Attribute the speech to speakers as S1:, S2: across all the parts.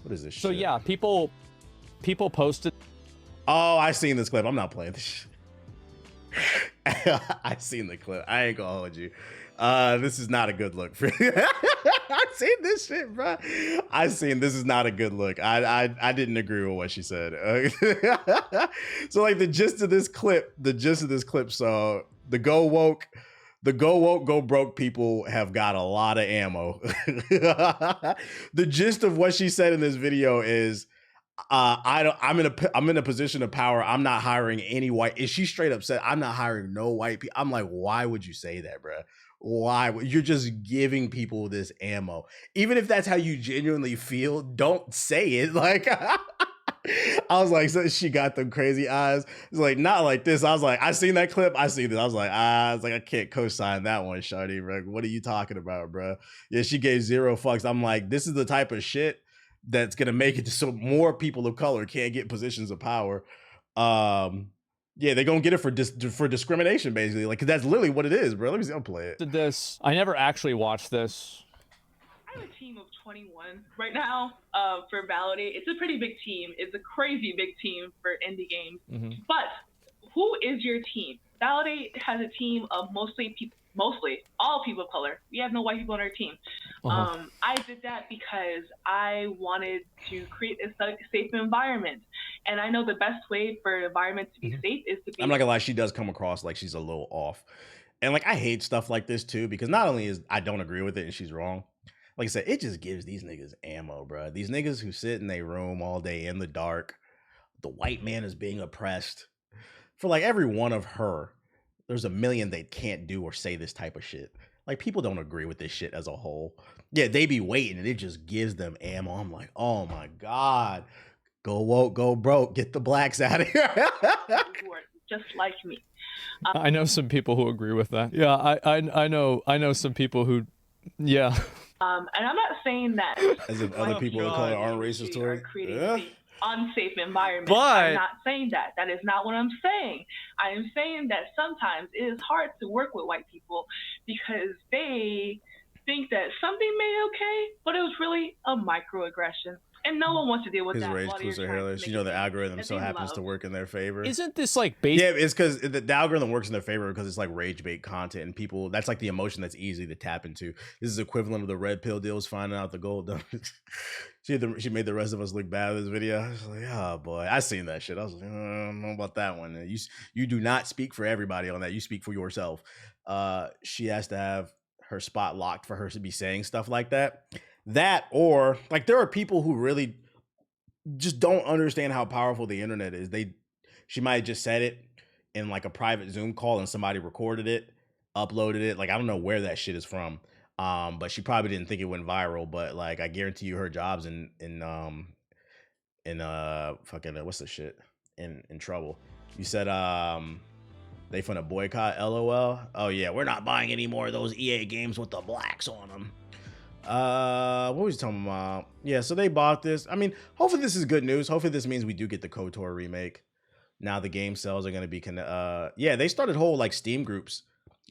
S1: What is this
S2: So
S1: shit?
S2: yeah, people posted.
S1: Oh, I seen this clip. I'm not playing this shit. I seen the clip. I ain't gonna hold you. This is not a good look for I seen this shit, bro. I seen this is not a good look. I didn't agree with what she said. So like the gist of this clip, so the go woke, go broke people have got a lot of ammo. The gist of what she said in this video is I'm in a position of power. I'm not hiring any white. Is she straight up said I'm not hiring no white people? I'm like, why would you say that, bro? Why? You're just giving people this ammo. Even if that's how you genuinely feel, don't say it. Like I was like, so she got them crazy eyes. It's like not like this. I was like, I seen that clip. I seen this. I was like, I can't co-sign that one, Shawty. Bro. What are you talking about, bro? Yeah, she gave zero fucks. I'm like, this is the type of shit that's gonna make it so more people of color can't get positions of power. Yeah, they're gonna get it for discrimination, basically. Like, 'cause that's literally what it is, bro. Let me see. I'll play it.
S2: This I never actually watched this.
S3: I have a team of 21 right now for Validate. It's a pretty big team. It's a crazy big team for indie games. But who is your team? Validate has a team of mostly all people of color. We have no white people on our team. I did that because I wanted to create a safe environment. And I know the best way for an environment to be safe is to be—
S1: I'm not gonna lie, she does come across like she's a little off. And like, I hate stuff like this too, because not only is I don't agree with it and she's wrong, like I said, it just gives these niggas ammo, bro. These niggas who sit in their room all day in the dark, the white man is being oppressed. For like every one of her, there's a million they can't do or say this type of shit. Like, people don't agree with this shit as a whole. Yeah, they be waiting and it just gives them ammo. I'm like, oh my God. Go woke, go broke, get the blacks out of here.
S3: who are just like me.
S2: I know some people who agree with that. Yeah, I know some people who, yeah.
S3: And I'm not saying that
S1: As if other people of color aren't racist toward
S3: creating an unsafe environment.
S2: But
S3: I'm not saying that. That is not what I'm saying. I am saying that sometimes it is hard to work with white people because they think that something made it okay, but it was really a microaggression. And no one wants to deal with
S1: His
S3: that.
S1: rage clues are hairless. You know, the algorithm so happens to work in their favor.
S2: Isn't this like basic?
S1: Yeah, it's because the algorithm works in their favor because it's like rage bait content, and people, that's like the emotion that's easy to tap into. This is equivalent of the red pill deals finding out the gold. She made the rest of us look bad in this video. I was like, oh boy, I seen that shit. I was like, I don't know about that one. You do not speak for everybody on that. You speak for yourself. She has to have her spot locked for her to be saying stuff like that. That, or like, there are people who really just don't understand how powerful the internet is. She might have just said it in like a private Zoom call and somebody recorded it, uploaded it. Like, I don't know where that shit is from. But she probably didn't think it went viral. But like, I guarantee you her job's in fucking what's the shit? In trouble. You said they finna boycott, LOL. Oh yeah, we're not buying any more of those EA games with the blacks on them. What was he talking about? Yeah, so they bought this. I mean, hopefully this is good news. Hopefully this means we do get the KOTOR remake. Now the game sales are going to be yeah, they started whole like Steam groups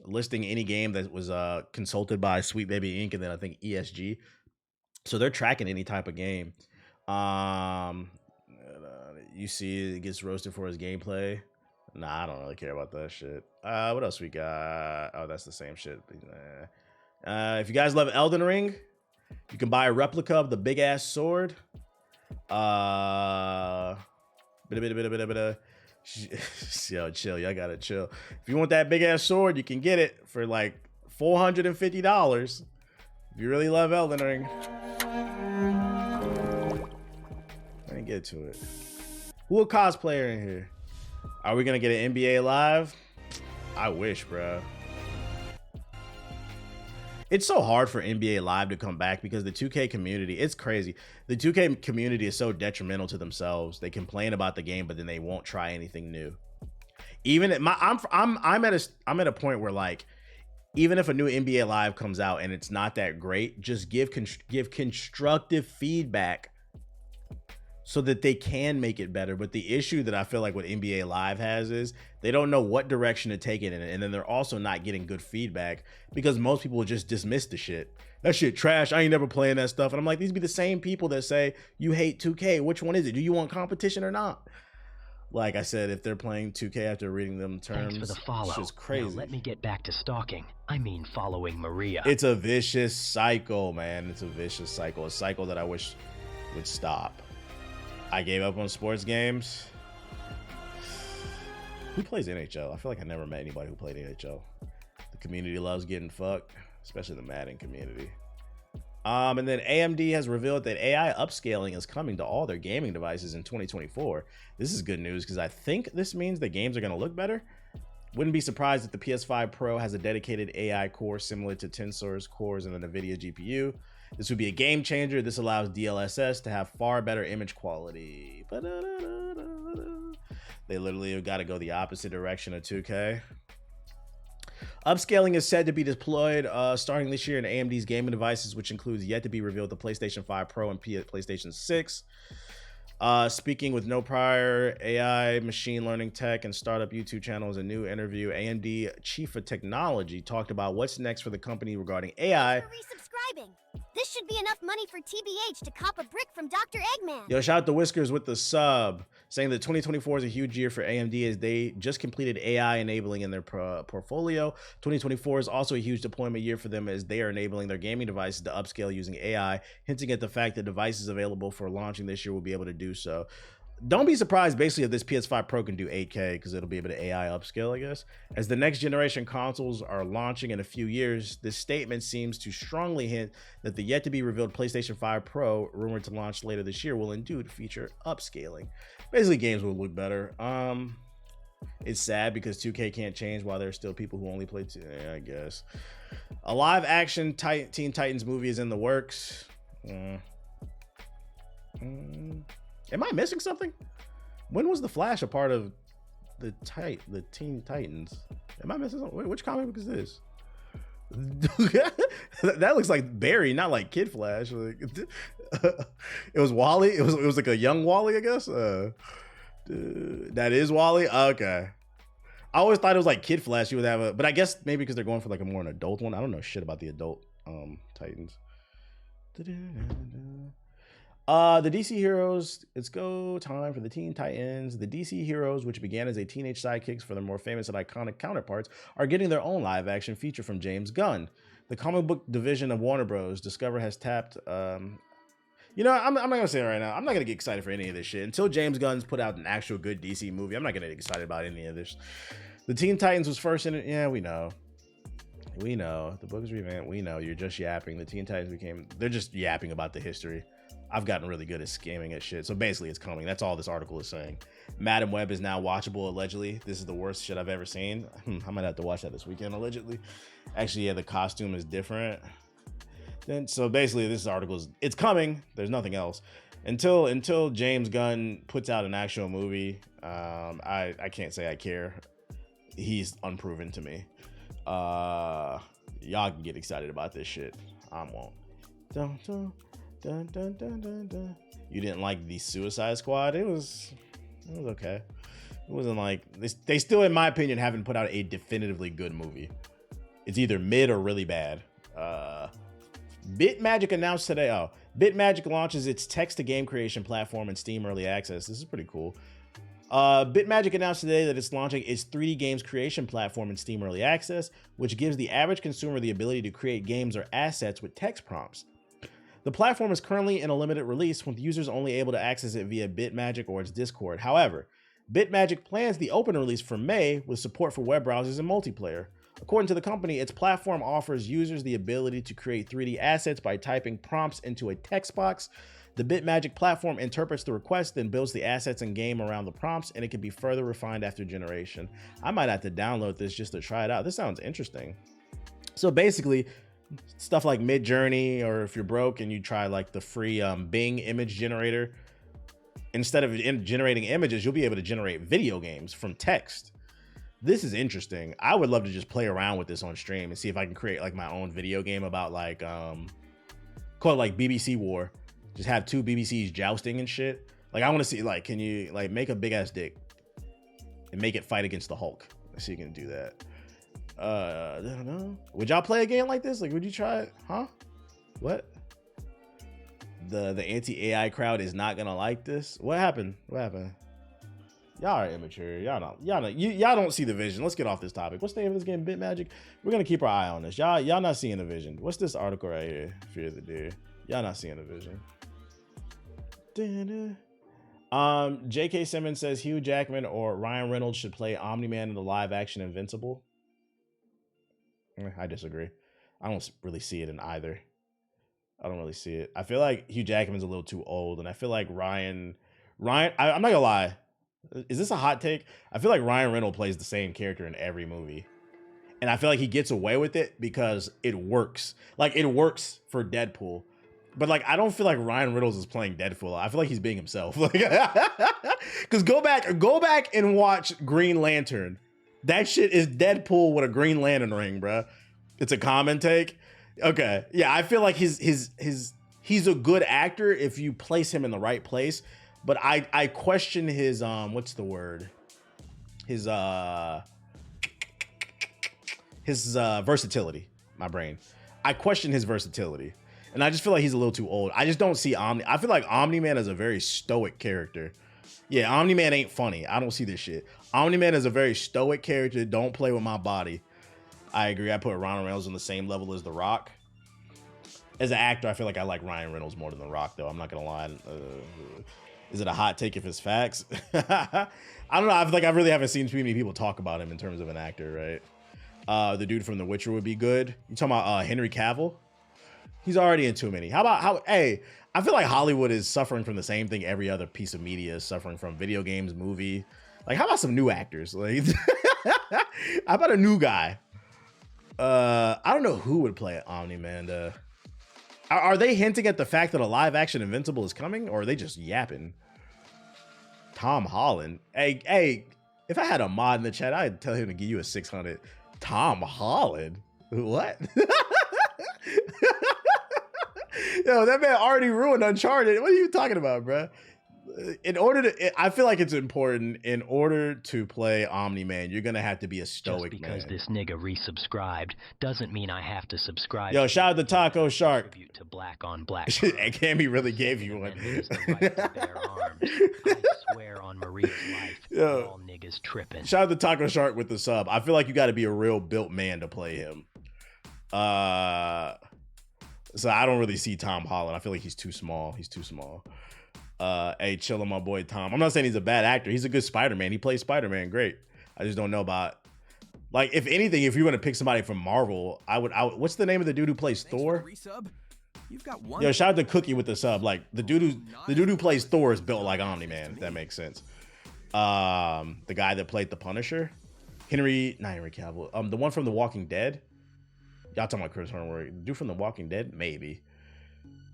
S1: listing any game that was consulted by Sweet Baby Inc. and then I think ESG. So they're tracking any type of game. You see it gets roasted for his gameplay. Nah, I don't really care about that shit. What else we got? Oh, that's the same shit. If you guys love Elden Ring, you can buy a replica of the big ass sword. Yo, chill. Y'all gotta chill. If you want that big ass sword, you can get it for like $450. If you really love Elden Ring. Let me get to it. Who a cosplayer in here? Are we gonna get an NBA Live? I wish, bro. It's so hard for NBA Live to come back because the 2K community, it's crazy. The 2K community is so detrimental to themselves. They complain about the game, but then they won't try anything new. Even at I'm at a point where, like, even if a new NBA Live comes out and it's not that great, just give constructive feedback so that they can make it better. But the issue that I feel like what NBA Live has is they don't know what direction to take it in, and then they're also not getting good feedback because most people just dismiss the shit. that shit trash. I ain't never playing that stuff. And I'm like, these be the same people that say you hate 2K. Which one is it? Do you want competition or not? Like I said, if they're playing 2K after reading them terms,
S4: thanks for the follow.
S1: it's just crazy.
S4: Now let me get back to stalking. I mean following Maria.
S1: It's a vicious cycle, man. It's a vicious cycle. A cycle that I wish would stop. I gave up on sports games. Who plays NHL? I feel like I never met anybody who played NHL. The community loves getting fucked, especially the Madden community. And then AMD has revealed that AI upscaling is coming to all their gaming devices in 2024. This is good news because I think this means the games are going to look better. Wouldn't be surprised if the PS5 Pro has a dedicated AI core similar to Tensor's cores in the NVIDIA GPU. This would be a game changer. This allows DLSS to have far better image quality. They literally have got to go the opposite direction of 2K. Upscaling is said to be deployed starting this year in AMD's gaming devices, which includes yet to be revealed the PlayStation 5 Pro and PlayStation 6. Speaking with no prior AI, machine learning tech, and startup YouTube channels, a new interview, AMD Chief of Technology talked about what's next for the company regarding AI.
S5: Resubscribing. This should be enough money for TBH to cop a brick from Dr. Eggman.
S1: Yo, shout out to Whiskers with the sub, saying that 2024 is a huge year for AMD as they just completed AI enabling in their portfolio. 2024 is also a huge deployment year for them as they are enabling their gaming devices to upscale using AI, hinting at the fact that devices available for launching this year will be able to do so. Don't be surprised basically if this PS5 Pro can do 8K because it'll be able to AI upscale, I guess. As the next generation consoles are launching in a few years, this statement seems to strongly hint that the yet to be revealed PlayStation 5 Pro, rumored to launch later this year, will indeed feature upscaling. Basically, games will look better. It's sad because 2K can't change while there's still people who only play 2. Yeah, I guess. A live action Teen Titans movie is in the works. Am I missing something? When was the Flash a part of the Teen Titans? Am I missing something? Which comic book is this? That looks like Barry, not like Kid Flash. Like, it was Wally. It was like a young Wally, I guess. That is Wally. Okay. I always thought it was like Kid Flash. You would have but I guess maybe because they're going for like a more an adult one. I don't know shit about the adult Titans. The DC Heroes, it's go time for the Teen Titans. The DC Heroes, which began as a teenage sidekicks for their more famous and iconic counterparts, are getting their own live-action feature from James Gunn. The comic book division of Warner Bros. Discover has tapped... I'm not going to say it right now. I'm not going to get excited for any of this shit. Until James Gunn's put out an actual good DC movie, I'm not going to get excited about any of this. The Teen Titans was first in it. Yeah, we know. We know. The book is revamped. We know. You're just yapping. The Teen Titans they're just yapping about the history. I've gotten really good at scamming at shit. So basically it's coming. That's all this article is saying. Madam Web is now watchable, allegedly. This is the worst shit I've ever seen. I might have to watch that this weekend, allegedly. Actually, yeah, the costume is different. So basically this article it's coming. There's nothing else. Until James Gunn puts out an actual movie, I can't say I care. He's unproven to me. Y'all can get excited about this shit. I won't. Dun, dun, dun, dun, dun. You didn't like the Suicide Squad? It was okay. It wasn't like they still, in my opinion, haven't put out a definitively good movie. It's either mid or really bad. BitMagic announced today. BitMagic launches its text-to-game creation platform in Steam Early Access. This is pretty cool. BitMagic announced today that it's launching its 3D games creation platform in Steam Early Access, which gives the average consumer the ability to create games or assets with text prompts. The platform is currently in a limited release, with users only able to access it via BitMagic or its Discord. However, BitMagic plans the open release for May with support for web browsers and multiplayer. According to the company, its platform offers users the ability to create 3D assets by typing prompts into a text box. The BitMagic platform interprets the request, then builds the assets and game around the prompts, and it can be further refined after generation. I might have to download this just to try it out. This sounds interesting. So basically, stuff like Midjourney, or if you're broke and you try like the free Bing image generator, instead of generating images, you'll be able to generate video games from text. This is interesting. I would love to just play around with this on stream and see if I can create like my own video game about like call it like BBC War. Just have two BBCs jousting and shit. Like I want to see like, can you like make a big ass dick and make it fight against the Hulk? Let's see if you can do that. I don't know. Would y'all play a game like this? Like, would you try it? Huh? What? The anti-AI crowd is not gonna like this. What happened? What happened? Y'all are immature. Y'all don't see the vision. Let's get off this topic. What's the name of this game? Bit Magic. We're gonna keep our eye on this. Y'all not seeing the vision. What's this article right here? Fear the Deer. Y'all not seeing the vision. J.K. Simmons says Hugh Jackman or Ryan Reynolds should play Omni-Man in the live-action Invincible. I disagree. I don't really see it in either. I don't really see it. I feel like Hugh Jackman's a little too old, and I feel like Ryan. I'm not gonna lie. Is this a hot take? I feel like Ryan Reynolds plays the same character in every movie, and I feel like he gets away with it because it works. Like it works for Deadpool, but like I don't feel like Ryan Reynolds is playing Deadpool. I feel like he's being himself. Like, because go back and watch Green Lantern. That shit is Deadpool with a Green Lantern ring, bruh. It's a common take. Okay, yeah, I feel like he's a good actor if you place him in the right place, but I question his what's the word? His versatility. My brain. I question his versatility, and I just feel like he's a little too old. I just don't see Omni. I feel like Omni-Man is a very stoic character. Yeah, Omni-Man ain't funny. I don't see this shit. Omni-Man is a very stoic character. Don't play with my body. I agree. I put Ryan Reynolds on the same level as The Rock. As an actor, I feel like I like Ryan Reynolds more than The Rock, though. I'm not gonna lie. Is it a hot take if it's facts? I don't know. I feel like I really haven't seen too many people talk about him in terms of an actor, right? The dude from The Witcher would be good. You talking about Henry Cavill? He's already in too many. Hey, I feel like Hollywood is suffering from the same thing every other piece of media is suffering from. Video games, movie. Like, how about some new actors? Like, how about a new guy? I don't know who would play Omni-Man. Are they hinting at the fact that a live-action Invincible is coming, or are they just yapping? Tom Holland. Hey, if I had a mod in the chat, I'd tell him to give you a 600. Tom Holland? What? Yo, that man already ruined Uncharted. What are you talking about, bro? I feel like it's important. In order to play Omni-Man, you're gonna have to be a stoic man.
S4: Just because this nigga resubscribed doesn't mean I have to subscribe.
S1: Yo, shout out to Taco Shark.
S4: Tribute to black on black.
S1: And Cammy really gave you one.
S4: There's the right to bear arms. I swear on Maria's life,
S1: Yo,
S4: all niggas tripping.
S1: Shout out to Taco Shark with the sub. I feel like you got to be a real built man to play him. So I don't really see Tom Holland. I feel like he's too small. Hey, chill on my boy Tom. I'm not saying he's a bad actor. He's a good Spider-Man. He plays Spider-Man great. I just don't know about, like, if anything, if you're gonna pick somebody from Marvel, I would. What's the name of the dude who plays Thor?
S6: You've got one.
S1: Yo, shout out to Cookie with the sub. Like the dude who plays Thor is built like Omni-Man. If that makes sense. The guy that played the Punisher, not Henry Cavill. The one from The Walking Dead. Y'all talking about Chris Hemsworth? Dude from The Walking Dead, maybe.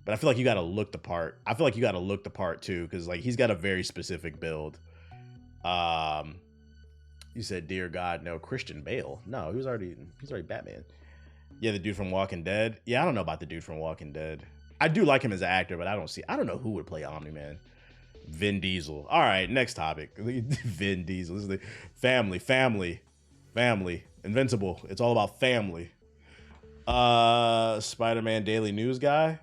S1: But I feel like you got to look the part. I feel like you got to look the part too, because like he's got a very specific build. You said, "Dear God, no." Christian Bale? No, he's already Batman. Yeah, the dude from Walking Dead. Yeah, I don't know about the dude from Walking Dead. I do like him as an actor, but I don't know who would play Omni-Man. Vin Diesel. All right, next topic. Vin Diesel. This is the family. Invincible. It's all about family. Spider-Man Daily News guy.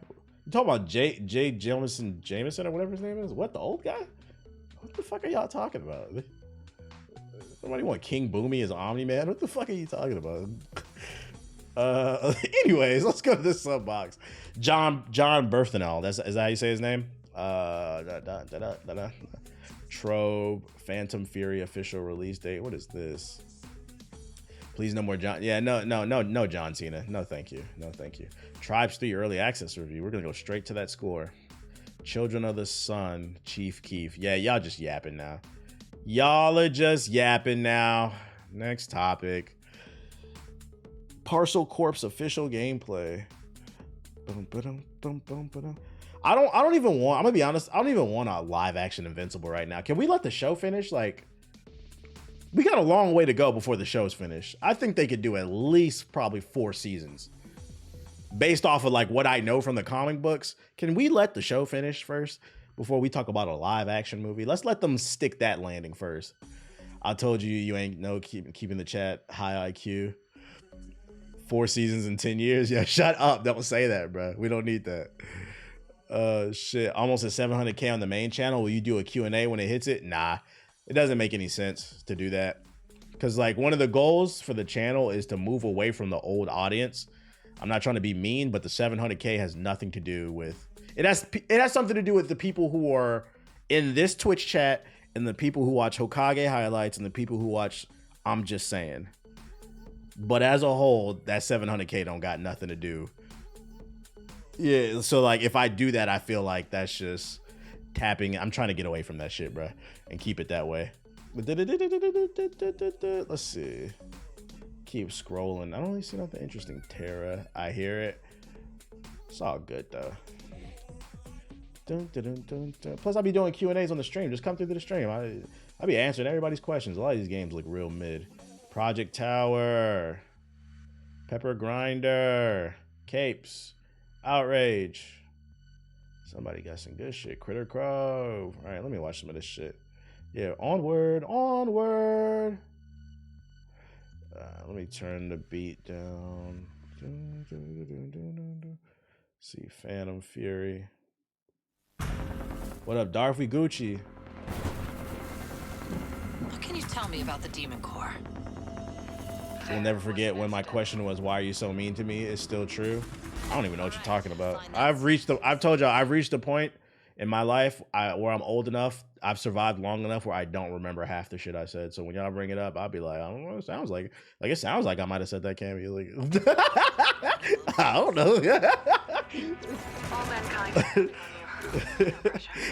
S1: You talking about J. Jameson or whatever his name is? What, the old guy? What the fuck are y'all talking about? Somebody want King Boomy as Omni-Man? What the fuck are you talking about? Anyways, let's go to this sub box. John Berthenol. Is that how you say his name? Trobe, Phantom Fury official release date. What is this? Please, no more John. Yeah, no, John Cena. No, thank you. Tribes 3 early access review. We're gonna go straight to that score. Children of the Sun, Chief Keef. Yeah, y'all just yapping now. Y'all are just yapping now. Next topic. Parcel Corp's official gameplay. I don't even want, I'm gonna be honest, I don't even want a live action Invincible right now. Can we let the show finish? Like, we got a long way to go before the show's finished. I think they could do at least probably 4 seasons. Based off of like what I know from the comic books, can we let the show finish first before we talk about a live action movie? Let's let them stick that landing first. I told you ain't no keeping the chat high IQ. 4 seasons in 10 years. Yeah, shut up. Don't say that, bro. We don't need that. Shit. Almost at 700K on the main channel. Will you do a Q&A when it hits it? Nah. It doesn't make any sense to do that. Because, like, one of the goals for the channel is to move away from the old audience. I'm not trying to be mean, but the 700K has nothing to do with... It has something to do with the people who are in this Twitch chat and the people who watch Hokage highlights and the people who watch I'm Just Saying. But as a whole, that 700K don't got nothing to do. Yeah, so, like, if I do that, I feel like that's just tapping. I'm trying to get away from that shit, bro, and keep it that way. Let's see. Keep scrolling. I don't really see nothing interesting. Terra, I hear it. It's all good though. Plus, I'll be doing Q&As on the stream. Just come through to the stream. I'll be answering everybody's questions. A lot of these games look real mid. Project Tower, Pepper Grinder, Capes, Outrage. Somebody got some good shit. Critter Crow. All right, let me watch some of this shit. Yeah, onward, onward. Let me turn the beat down. See, Phantom Fury. What up, Darfy Gucci?
S7: What can you tell me about the Demon Core?
S1: We'll never forget when my question was, why are you so mean to me? It's still true. I don't even know what you're talking about. I've told y'all, I've reached a point in my life where I'm old enough, I've survived long enough where I don't remember half the shit I said. So when y'all bring it up, I'll be like, I don't know what it sounds like. Like, it sounds like I might have said that, Cammy. Like, I don't know.
S7: All mankind.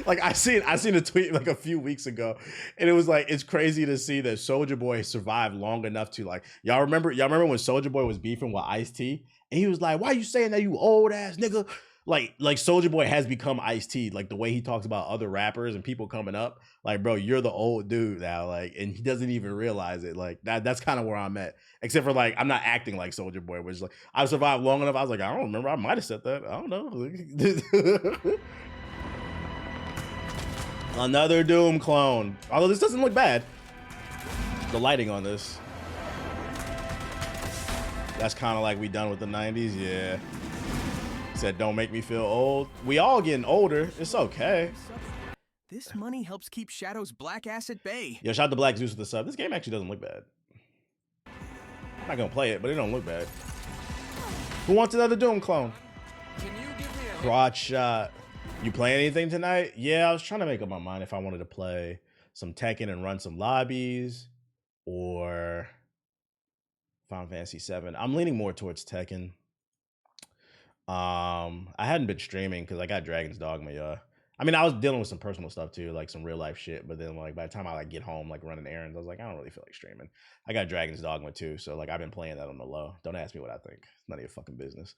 S1: Like, I seen a tweet like a few weeks ago, and it was like, it's crazy to see that Soulja Boy survived long enough to, like, y'all remember when Soulja Boy was beefing with Ice-T, and he was like, why you saying that, you old ass nigga? Like Soulja Boy has become Ice-T, like the way he talks about other rappers and people coming up, like, bro, you're the old dude now, like, and he doesn't even realize it. Like, that's kind of where I'm at, except for, like, I'm not acting like Soulja Boy, which, like, I've survived long enough. I was like, I don't remember, I might have said that, I don't know. Another Doom clone, although this doesn't look bad. The lighting on this, that's kind of like we done with the 90s. Yeah, said don't make me feel old. We all getting older, it's okay.
S6: This money helps keep Shadow's black ass at bay.
S1: Yo, shout out to Black Zeus with the sub. This game actually doesn't look bad. I'm not gonna play it, but it don't look bad. Who wants another Doom clone?
S6: Can you give me a
S1: Crotch shot. You play anything tonight? Yeah, I was trying to make up my mind if I wanted to play some Tekken and run some lobbies or Final Fantasy VII. I'm leaning more towards Tekken. I hadn't been streaming because I got Dragon's Dogma, y'all. I mean, I was dealing with some personal stuff too, like some real life shit. But then, like, by the time I, like, get home, like running errands, I was like, I don't really feel like streaming. I got Dragon's Dogma too, so, like, I've been playing that on the low. Don't ask me what I think. It's none of your fucking business.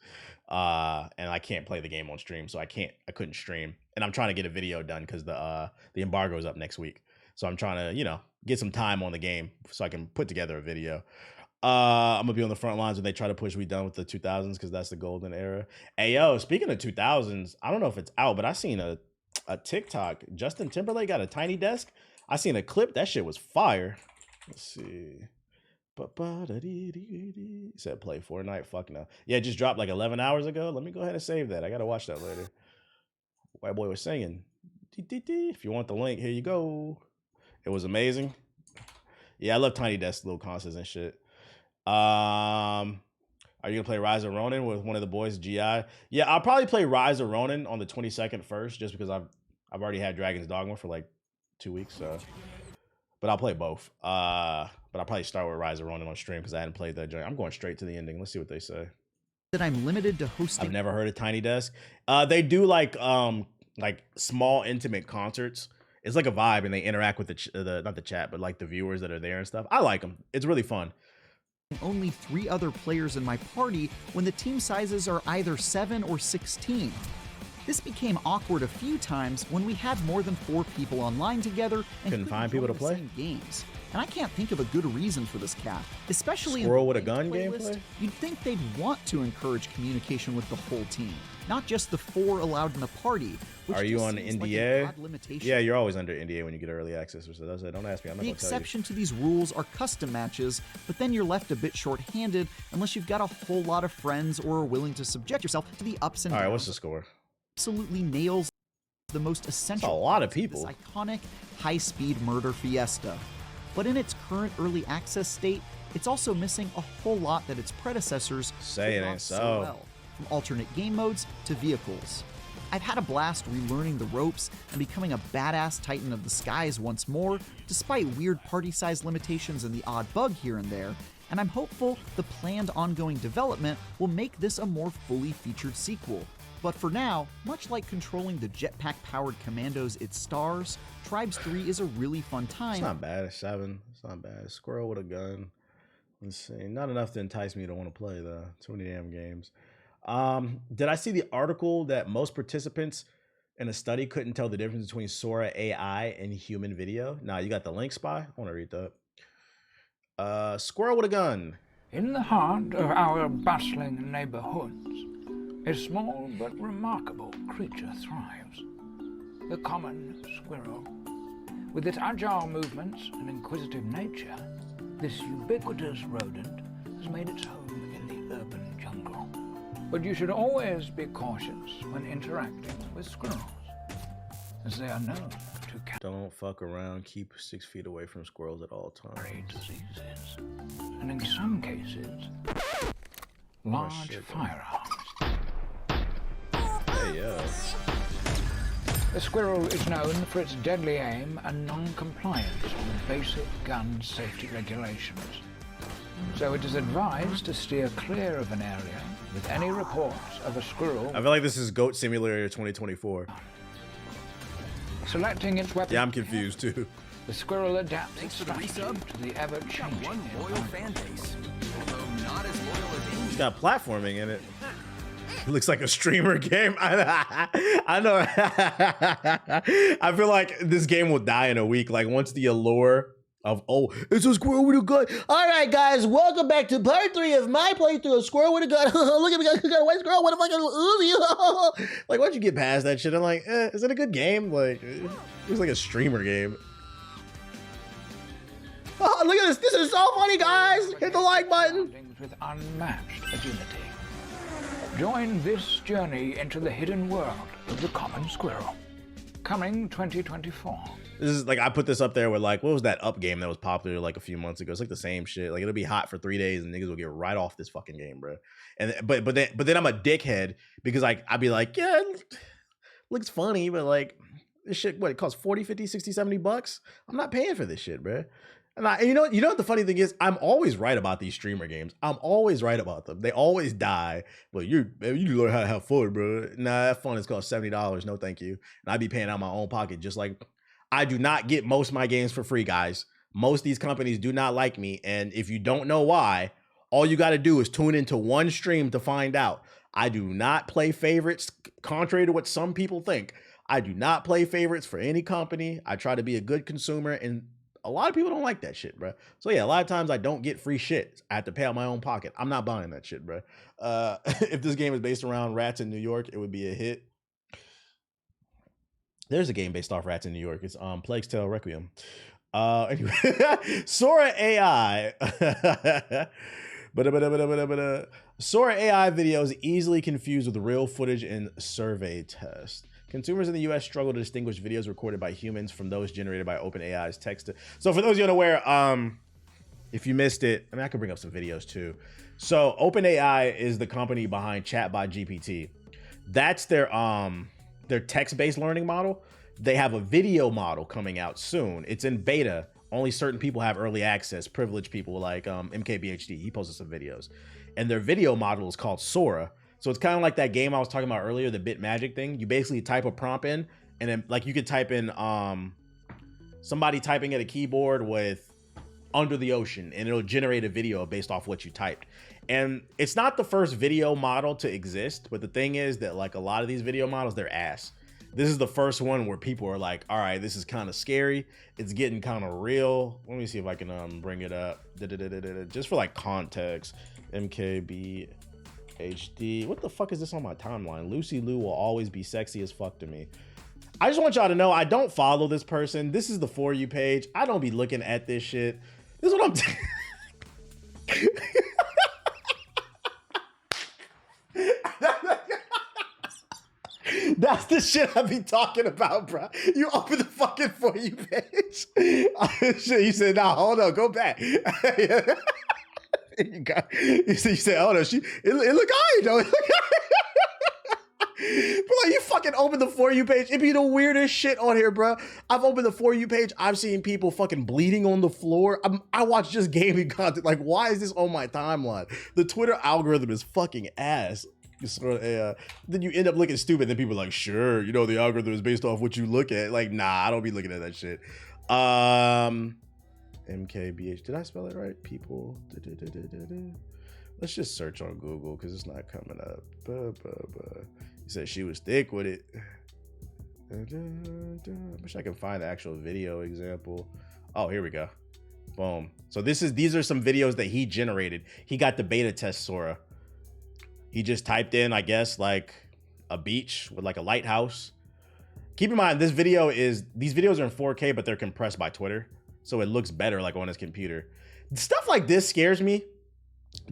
S1: And I can't play the game on stream, so I couldn't stream. And I'm trying to get a video done because the embargo is up next week. So I'm trying to, you know, get some time on the game so I can put together a video. I'm gonna be on the front lines when they try to push me done with the 2000s because that's the golden era. Hey, yo, speaking of 2000s, I don't know if it's out, but I seen a TikTok. Justin Timberlake got a tiny desk. I seen a clip. That shit was fire. Let's see. Said play Fortnite. Fuck no. Yeah, it just dropped like 11 hours ago. Let me go ahead and save that. I gotta watch that later. White boy was singing. If you want the link, here you go. It was amazing. Yeah, I love tiny desk, little concerts and shit. Are you gonna play Rise of Ronin with one of the boys, GI? Yeah, I'll probably play Rise of Ronin on the 22nd first, just because I've already had Dragon's Dogma for like 2 weeks, so. But I'll play both. But I'll probably start with Rise of Ronin on stream because I hadn't played that joint. I'm going straight to the ending. Let's see what they say.
S8: That I'm limited to hosting.
S1: I've never heard of Tiny Desk. They do like small intimate concerts. It's like a vibe, and they interact with the not the chat, but like the viewers that are there and stuff. I like them. It's really fun.
S8: Only 3 other players in my party when the team sizes are either 7 or 16. This became awkward a few times when we had more than 4 people online together and
S1: Couldn't find people to
S8: join the
S1: play?
S8: same games. And I can't think of a good reason for this cap, especially
S1: Squirrel
S8: in
S1: with
S8: the
S1: a gun
S8: playlist.
S1: gameplay?
S8: You'd think they'd want to encourage communication with the whole team, not just the 4 allowed in the party. Which
S1: Are you
S8: just
S1: on
S8: seems like an
S1: NDA?
S8: odd limitation.
S1: Yeah, you're always under NDA when you get early access. So don't ask me. I'm not
S8: The
S1: gonna tell you.
S8: exception to these rules are custom matches, but then you're left a bit short-handed unless you've got a whole lot of friends or are willing to subject yourself to the ups and
S1: All right,
S8: downs.
S1: what's the score?
S8: Absolutely nails the most essential.
S1: That's a lot of
S8: parts
S1: people.
S8: This iconic high-speed murder fiesta. But in its current early access state, it's also missing a whole lot that its predecessors
S1: Say it
S8: pulled
S1: ain't
S8: off
S1: so.
S8: well, from alternate game modes to vehicles. I've had a blast relearning the ropes and becoming a badass titan of the skies once more, despite weird party size limitations and the odd bug here and there, and I'm hopeful the planned ongoing development will make this a more fully featured sequel. But for now, much like controlling the jetpack-powered commandos it stars, Tribes 3 is a really fun time.
S1: It's not bad. It's 7. It's not bad. Squirrel with a gun. Let's see. Not enough to entice me to want to play though. Too many damn games. Did I see the article that most participants in a study couldn't tell the difference between Sora AI and human video? Nah, you got the link, Spy? I want to read that. Squirrel with a gun.
S9: In the heart of our bustling neighborhoods, a small but remarkable creature thrives. The common squirrel. With its agile movements and inquisitive nature, this ubiquitous rodent has made its home in the urban jungle. But you should always be cautious when interacting with squirrels, as they are known to
S1: Don't fuck around. Keep 6 feet away from squirrels at all times.
S9: carry diseases, and in some cases, large
S1: shit,
S9: firearms.
S1: Hey, yeah.
S9: The squirrel is known for its deadly aim and non-compliance with basic gun safety regulations. So it is advised to steer clear of an area with any reports of a squirrel
S1: I feel like this is Goat Simulator 2024.
S9: selecting its weapon.
S1: Yeah, I'm confused too.
S9: The squirrel adapts its
S6: for the
S9: strategy
S6: resub.
S9: to the ever-changing
S6: One loyal
S9: environment.
S6: fan base, although not as loyal as
S1: It's got platforming in it. It looks like a streamer game. I know. I feel like this game will die in a week. Like once the allure of, oh, it's a squirrel with a gun. All right, guys, welcome back to part 3 of my playthrough of Squirrel with a Gun. Look at me, I got a white squirrel. What if I got a Uzi? Like, once you get past that shit, I'm like, is it a good game? Like, it looks like a streamer game. Oh, look at this. This is so funny, guys. Hit the like button.
S9: Surroundings with unmatched agility. Join this journey into the hidden world of the common squirrel. Coming 2024.
S1: This is like, I put this up there with like, what was that Up game that was popular like a few months ago? It's like the same shit. Like it'll be hot for 3 days and niggas will get right off this fucking game, bro. And but then I'm a dickhead because like I'd be like, yeah, it looks funny, but like this shit, what, it costs 40, 50, 60, 70 bucks? I'm not paying for this shit, bro. And you know what the funny thing is? I'm always right about these streamer games. I'm always right about them. They always die. But you learn how to have fun, bro. Nah, that fun is cost $70. No, thank you. And I'd be paying out of my own pocket. Just like I do not get most of my games for free, guys. Most of these companies do not like me. And if you don't know why, all you got to do is tune into one stream to find out. I do not play favorites, contrary to what some people think. I do not play favorites for any company. I try to be a good consumer, and a lot of people don't like that shit, bro. So yeah, a lot of times I don't get free shit. I have to pay out my own pocket. I'm not buying that shit, bro. If this game is based around rats in New York, it would be a hit. There's a game based off rats in New York. It's Plague's Tale Requiem. Anyway, Sora AI. Sora AI videos easily confused with real footage in survey test. Consumers in the US struggle to distinguish videos recorded by humans from those generated by OpenAI's text. So for those of you unaware, if you missed it, I mean, I could bring up some videos too. So OpenAI is the company behind Chatbot GPT. That's their text-based learning model. They have a video model coming out soon. It's in beta. Only certain people have early access, privileged people like MKBHD. He posted some videos. And their video model is called Sora. So it's kind of like that game I was talking about earlier, the Bit Magic thing. You basically type a prompt in, and then like you could type in somebody typing at a keyboard with under the ocean, and it'll generate a video based off what you typed. And it's not the first video model to exist, but the thing is that like a lot of these video models, they're ass. This is the first one where people are like, all right, this is kind of scary. It's getting kind of real. Let me see if I can bring it up. Just for like context. MKBHD. What the fuck is this on my timeline? Lucy Liu will always be sexy as fuck to me. I just want y'all to know I don't follow this person. This is the For You page. I don't be looking at this shit. This is what I'm That's the shit I be talking about, bro. You open the fucking For You page. You said, nah, hold on, go back. You said, oh no, it look alright though. But like, you fucking open the For You page, it be the weirdest shit on here, bro. I've opened the For You page, I've seen people fucking bleeding on the floor. I watch just gaming content. Like, why is this on my timeline? The Twitter algorithm is fucking ass. Sora AI. Then you end up looking stupid. Then people are like, sure, you know, the algorithm is based off what you look at. Like, nah, I don't be looking at that shit. MKBH. Did I spell it right? People. Let's just search on Google because it's not coming up. He said she was thick with it. I wish I could find the actual video example. Oh, here we go. Boom. So these are some videos that he generated. He got the beta test Sora. He just typed in, I guess, like a beach with like a lighthouse. Keep in mind, these videos are in 4K, but they're compressed by Twitter. So it looks better like on his computer. Stuff like this scares me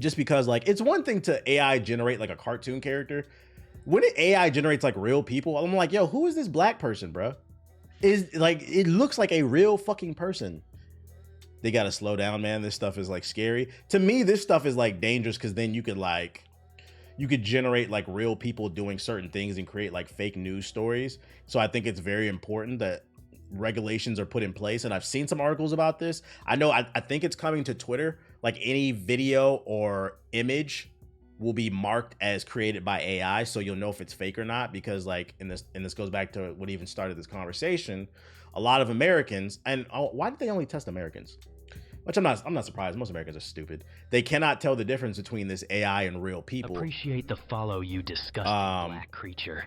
S1: just because like, it's one thing to AI generate like a cartoon character. When AI generates like real people, I'm like, yo, who is this black person, bro? It looks like a real fucking person. They got to slow down, man. This stuff is like scary. To me, this stuff is like dangerous because then you could generate like real people doing certain things and create like fake news stories. So I think it's very important that regulations are put in place. And I've seen some articles about this. I think it's coming to Twitter. Like any video or image will be marked as created by AI. So you'll know if it's fake or not, because like, and this goes back to what even started this conversation. A lot of Americans, and why did they only test Americans? Which I'm not surprised. Most Americans are stupid. They cannot tell the difference between this AI and real people.
S4: Appreciate the follow, you disgusting black creature.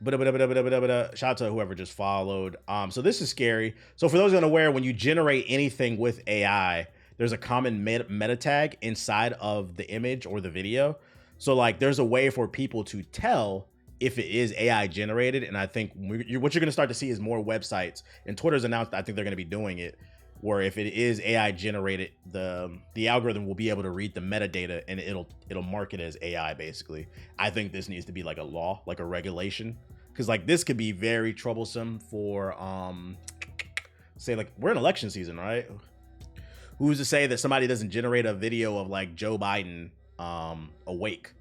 S1: Shout out to whoever just followed. So this is scary. So for those unaware, when you generate anything with AI, there's a common meta tag inside of the image or the video. So like, there's a way for people to tell if it is AI generated. And I think what you're going to start to see is more websites, and Twitter's announced, I think they're going to be doing it, where if it is AI generated, the algorithm will be able to read the metadata and it'll mark it as AI basically. I think this needs to be like a law, like a regulation, because like this could be very troublesome for say like we're in election season, right? Who's to say that somebody doesn't generate a video of like Joe Biden awake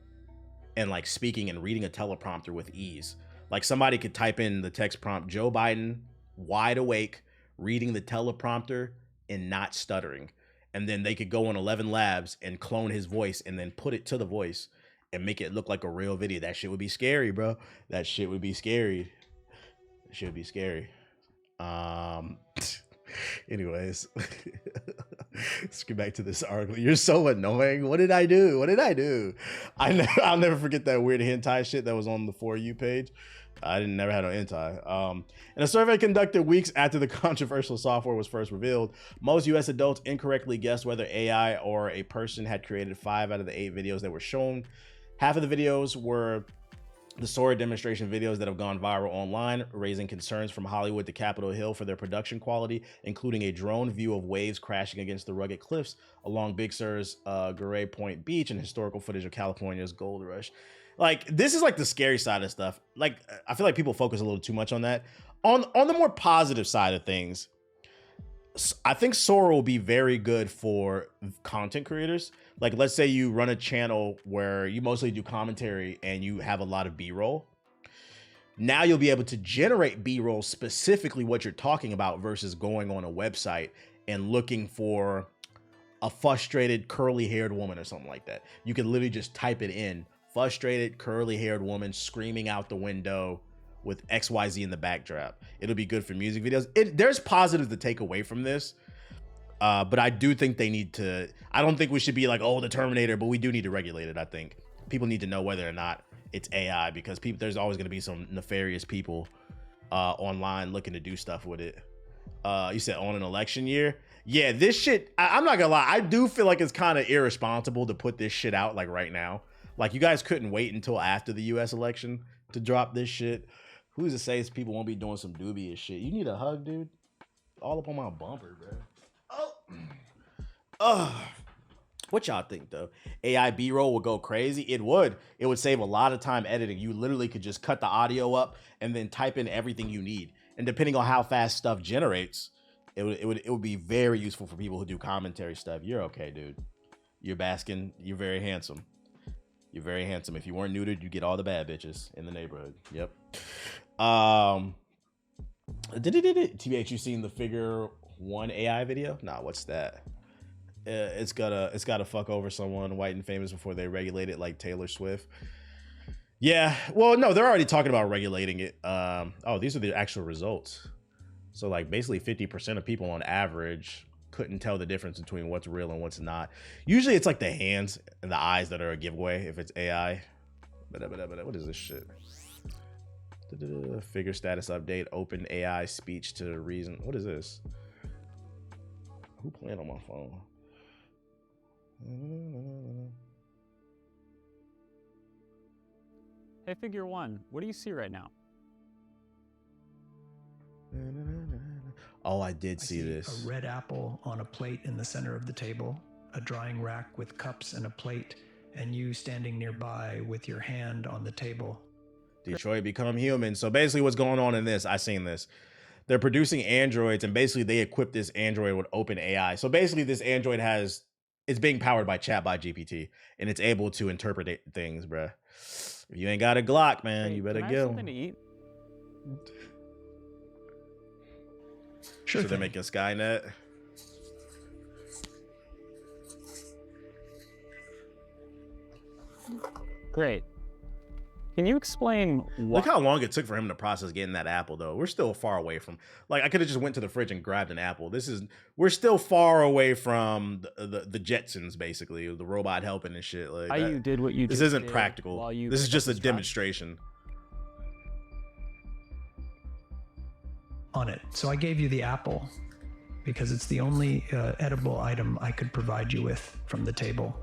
S1: and like speaking and reading a teleprompter with ease? Like somebody could type in the text prompt, Joe Biden wide awake, reading the teleprompter and not stuttering. And then they could go on 11 Labs and clone his voice and then put it to the voice and make it look like a real video. That shit would be scary, bro. That shit would be scary. That shit would be scary. Anyways, let's get back to this article. You're so annoying. What did I do? I'll never forget that weird hentai shit that was on the For You page. I never had no hentai. In a survey conducted weeks after the controversial software was first revealed, most US adults incorrectly guessed whether AI or a person had created 5 out of the 8 videos that were shown. Half of the videos were the Sora demonstration videos that have gone viral online, raising concerns from Hollywood to Capitol Hill for their production quality, including a drone view of waves crashing against the rugged cliffs along Big Sur's Gray Point Beach, and historical footage of California's gold rush. Like, this is like the scary side of stuff. Like, I feel like people focus a little too much on that. On the more positive side of things, I think Sora will be very good for content creators. Like, let's say you run a channel where you mostly do commentary and you have a lot of B-roll. Now you'll be able to generate B-roll specifically what you're talking about versus going on a website and looking for a frustrated curly-haired woman or something like that. You can literally just type it in. Frustrated curly-haired woman screaming out the window with XYZ in the backdrop. It'll be good for music videos. There's positives to take away from this. But I do think they need to. I don't think we should be like, oh, the Terminator, but we do need to regulate it. I think people need to know whether or not it's AI, because there's always going to be some nefarious people online looking to do stuff with it. You said on an election year. Yeah, this shit, I'm not gonna lie, I do feel like it's kind of irresponsible to put this shit out like right now. Like, you guys couldn't wait until after the US election to drop this shit. Who's to say people won't be doing some dubious shit? You need a hug, dude? All up on my bumper, bro. Oh. What y'all think, though? AI B-roll would go crazy? It would. It would save a lot of time editing. You literally could just cut the audio up and then type in everything you need. And depending on how fast stuff generates, it would be very useful for people who do commentary stuff. You're okay, dude. You're basking. You're very handsome. You're very handsome. If you weren't neutered, you get all the bad bitches in the neighborhood. Yep. TBH, you seen the Figure 1 AI video? Nah, what's that? It's gotta fuck over someone white and famous before they regulate it, like Taylor Swift. Yeah, well, no, they're already talking about regulating it. Oh, these are the actual results. So like basically 50% of people on average couldn't tell the difference between what's real and what's not. Usually it's like the hands and the eyes that are a giveaway if it's AI. What is this shit? Figure status update, open AI speech to reason. What is this? Who playing on my phone?
S10: Hey, Figure 1, what do you see right now?
S1: Oh, I did see this.
S11: A red apple on a plate in the center of the table, a drying rack with cups and a plate, and you standing nearby with your hand on the table.
S1: Detroit Become Human. So basically what's going on in this, I seen this. They're producing androids, and basically they equip this android with open AI. So basically this android it's being powered by GPT, and it's able to interpret things, bruh. If you ain't got a Glock, man, you better
S10: Can I
S1: get
S10: have
S1: them.
S10: something to eat?
S11: Sure.
S1: So they're making Skynet.
S10: Great. Can you explain what?
S1: Look how long it took for him to process getting that apple, though. We're still far away from. Like, I could have just went to the fridge and grabbed an apple. We're still far away from the Jetsons, basically, the robot helping and shit. Like,
S10: You did what you.
S1: This isn't practical. This is just a demonstration.
S11: On it. So I gave you the apple because it's the only edible item I could provide you with from the table.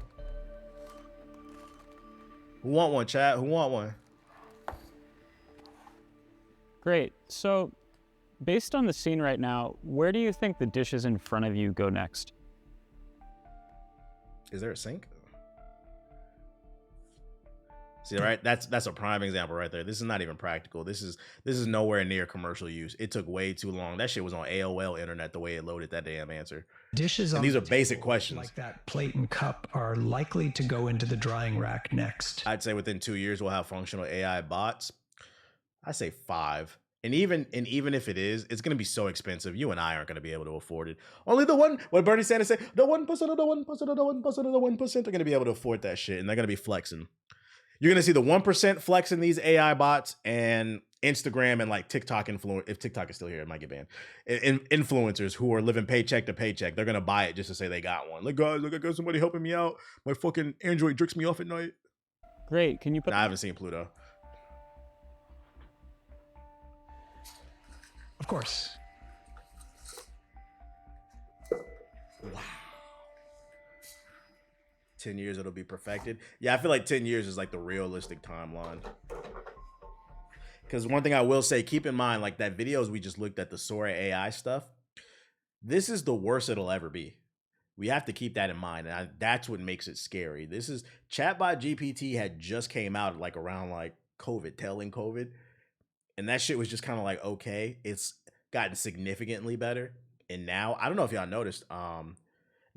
S1: Who want one, chat? Who want one?
S10: Great. So, based on the scene right now, where do you think the dishes in front of you go next?
S1: Is there a sink? See, right? That's a prime example right there. This is not even practical. This is nowhere near commercial use. It took way too long. That shit was on AOL internet the way it loaded that damn answer.
S11: Dishes
S1: and
S11: on
S1: these
S11: the
S1: are basic
S11: table,
S1: questions.
S11: like that plate and cup, are likely to go into the drying rack next.
S1: I'd say within 2 years we'll have functional AI bots. I say 5. And even if it is, it's gonna be so expensive. You and I aren't gonna be able to afford it. Only the one. What Bernie Sanders said, the 1% of the 1% of the 1% of the 1% are gonna be able to afford that shit, and they're gonna be flexing. You're gonna see the 1% flexing these AI bots, and Instagram and like TikTok if TikTok is still here, it might get banned. Influencers who are living paycheck to paycheck, they're gonna buy it just to say they got one. Like, guys, look, I got somebody helping me out. My fucking Android jerks me off at night.
S10: Great. Can you put?
S1: I haven't seen Pluto.
S11: Of course.
S1: Wow. 10 years it'll be perfected. Yeah, I feel like 10 years is like the realistic timeline. Because one thing I will say, keep in mind, like that videos we just looked at, the Sora AI stuff, this is the worst it'll ever be. We have to keep that in mind. And that's what makes it scary. This is Chatbot GPT had just came out like around like COVID, tailing COVID. And that shit was just kind of like, okay, it's gotten significantly better. And now, I don't know if y'all noticed, now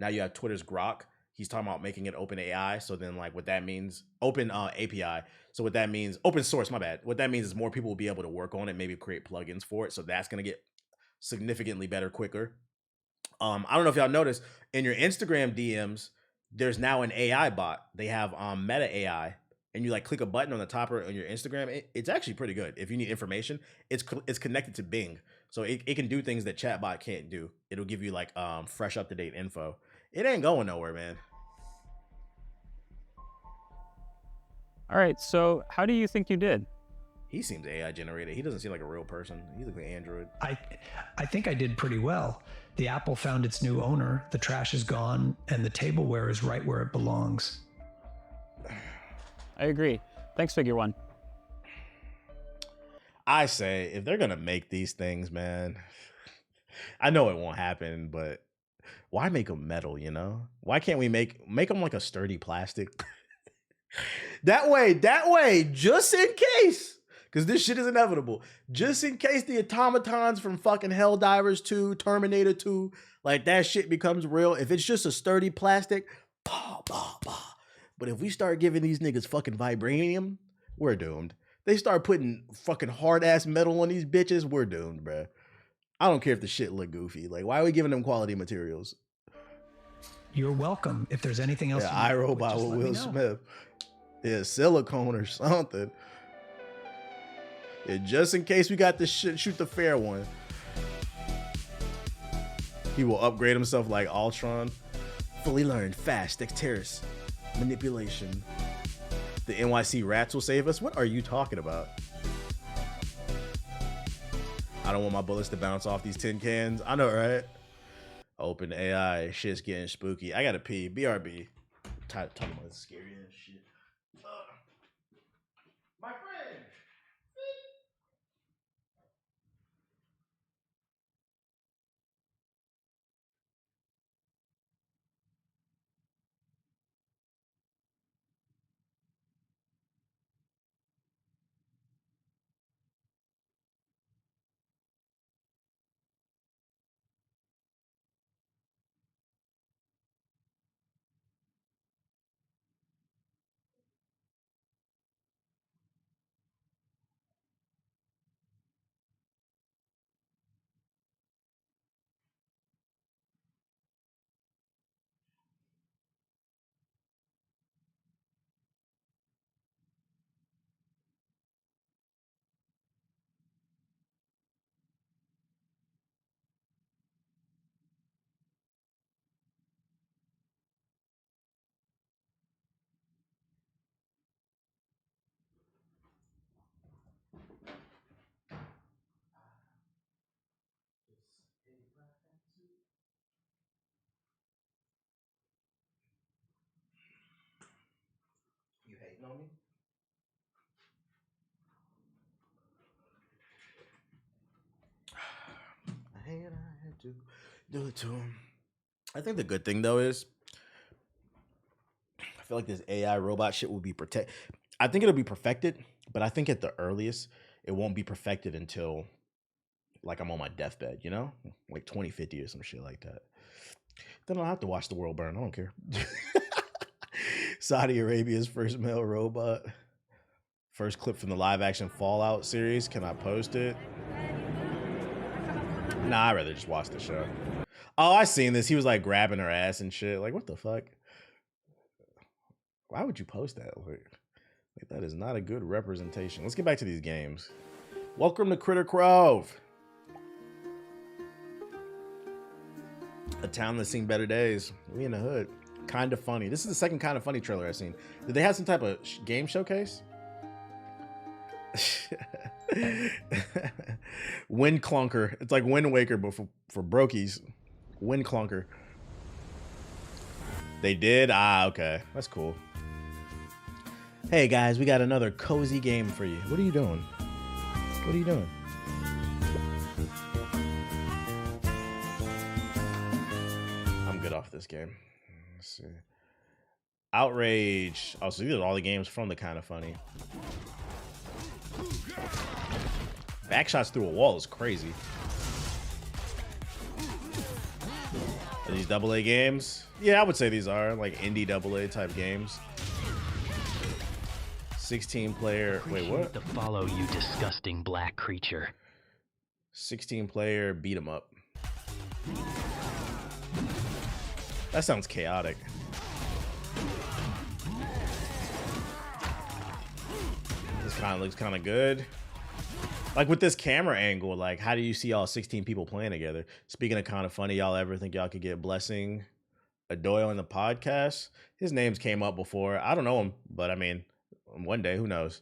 S1: you have Twitter's Grok. He's talking about making it open AI. So then like what that means, open API. So what that means, open source, my bad. What that means is more people will be able to work on it, maybe create plugins for it. So that's going to get significantly better quicker. I don't know if y'all noticed, in your Instagram DMs, there's now an AI bot. They have Meta AI and you like click a button on the top or on your Instagram, it's actually pretty good. If you need information, it's connected to Bing, so it can do things that chatbot can't do. It'll give you like fresh, up to date info. It ain't going nowhere, man.
S10: All right, so how do you think you did?
S1: He seems AI generated. He doesn't seem like a real person. He looks like an android.
S11: I think I did pretty well. The apple found its new owner, the trash is gone, and the tableware is right where it belongs.
S10: I agree. Thanks, Figure One.
S1: I say, if they're gonna make these things, man, I know it won't happen, but why make them metal, you know? Why can't we make them like a sturdy plastic? That way, just in case, because this shit is inevitable, just in case the automatons from fucking Helldivers 2, Terminator 2, like that shit becomes real. If it's just a sturdy plastic, bah, bah, bah. But if we start giving these niggas fucking vibranium, we're doomed. They start putting fucking hard ass metal on these bitches, we're doomed, bruh. I don't care if the shit look goofy. Like, why are we giving them quality materials?
S11: You're welcome. If there's anything else,
S1: yeah, iRobot with Will Smith. Yeah, silicone or something. Yeah, just in case we got this shit, shoot the fair one. He will upgrade himself like Ultron. Fully learned, fast, dexterous manipulation. The NYC rats will save us. What are you talking about? I don't want my bullets to bounce off these tin cans. I know, right? Open AI. Shit's getting spooky. I gotta pee. BRB. I'm tired of talking about this scary ass shit. My friend. You hating on me? I had to do it to him. I think the good thing though is I feel like this AI robot shit will be I think it'll be perfected, but I think at the earliest it won't be perfected until like I'm on my deathbed, you know? Like 2050 or some shit like that. Then I'll have to watch the world burn. I don't care. Saudi Arabia's first male robot. First clip from the live action Fallout series. Can I post it? Nah, I'd rather just watch the show. Oh, I seen this. He was like grabbing her ass and shit. Like, what the fuck? Why would you post that? Like that is not a good representation. Let's get back to these games. Welcome to Critter Grove. A town that's seen better days. We in the hood. Kind of funny. This is the second Kind of Funny trailer I've seen. Did they have some type of game showcase? Wind Clunker. It's like Wind Waker, but for brokies. Wind Clunker. They did? Ah, okay. That's cool. Hey guys, we got another cozy game for you. What are you doing? What are you doing? I'm good off this game. Let's see. Outrage. Oh, so these are all the games from the Kind of Funny. Backshots through a wall is crazy. Are these AA games? Yeah, I would say these are like indie AA type games. 16 player. Wait, what?
S4: To follow you, disgusting black creature.
S1: 16 player beat 'em up. That sounds chaotic. looks kind of good. Like with this camera angle, like how do you see all 16 people playing together? Speaking of kind of funny, y'all ever think y'all could get Blessing Adoyle on the podcast? His name's came up before. I don't know him, but I mean, one day, who knows?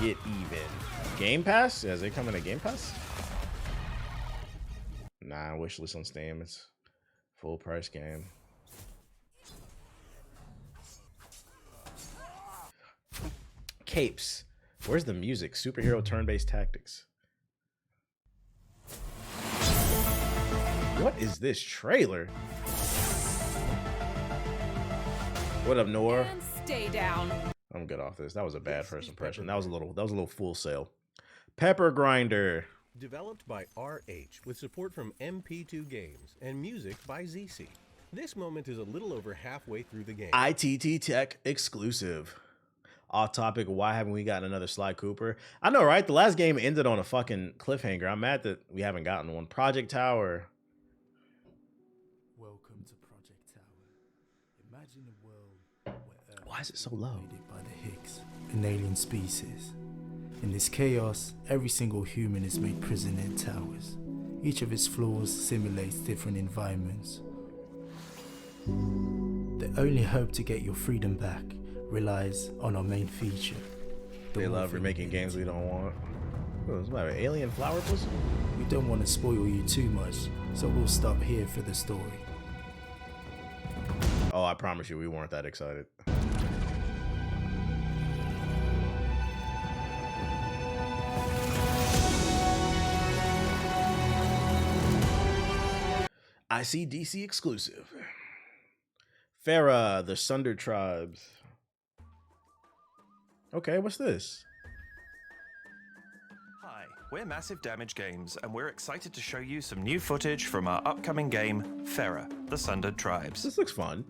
S1: Get even. Game Pass? Is it coming to Game Pass? Nah, wishlist on Steam. It's full price game. Capes. Where's the music? Superhero turn-based tactics. What is this trailer? What up, Noor?
S12: And stay down.
S1: I'm good off this. That was a bad first impression. That was a little full sale. Pepper Grinder.
S13: Developed by RH with support from MP2 Games and music by ZC. This moment is a little over halfway through the game.
S1: ITT Tech exclusive. Off topic, why haven't we gotten another Sly Cooper? I know, right? The last game ended on a fucking cliffhanger. I'm mad that we haven't gotten one. Project Tower.
S14: Welcome to Project Tower. Imagine a world where Earth
S1: Why is it so low?
S14: invaded by the Higgs, an alien species. In this chaos, every single human is made prisoner in towers. Each of its floors simulates different environments. The only hope to get your freedom back relies on our main feature.
S1: They love remaking games we don't want. Oh, it's about an alien flower pussy?
S14: We don't want to spoil you too much, so we'll stop here for the story.
S1: Oh, I promise you, we weren't that excited. ICDC exclusive. Farah, the Sunder Tribes. Okay, what's this?
S15: Hi, we're Massive Damage Games, and we're excited to show you some new footage from our upcoming game, Farah, the Sundered Tribes.
S1: This looks fun.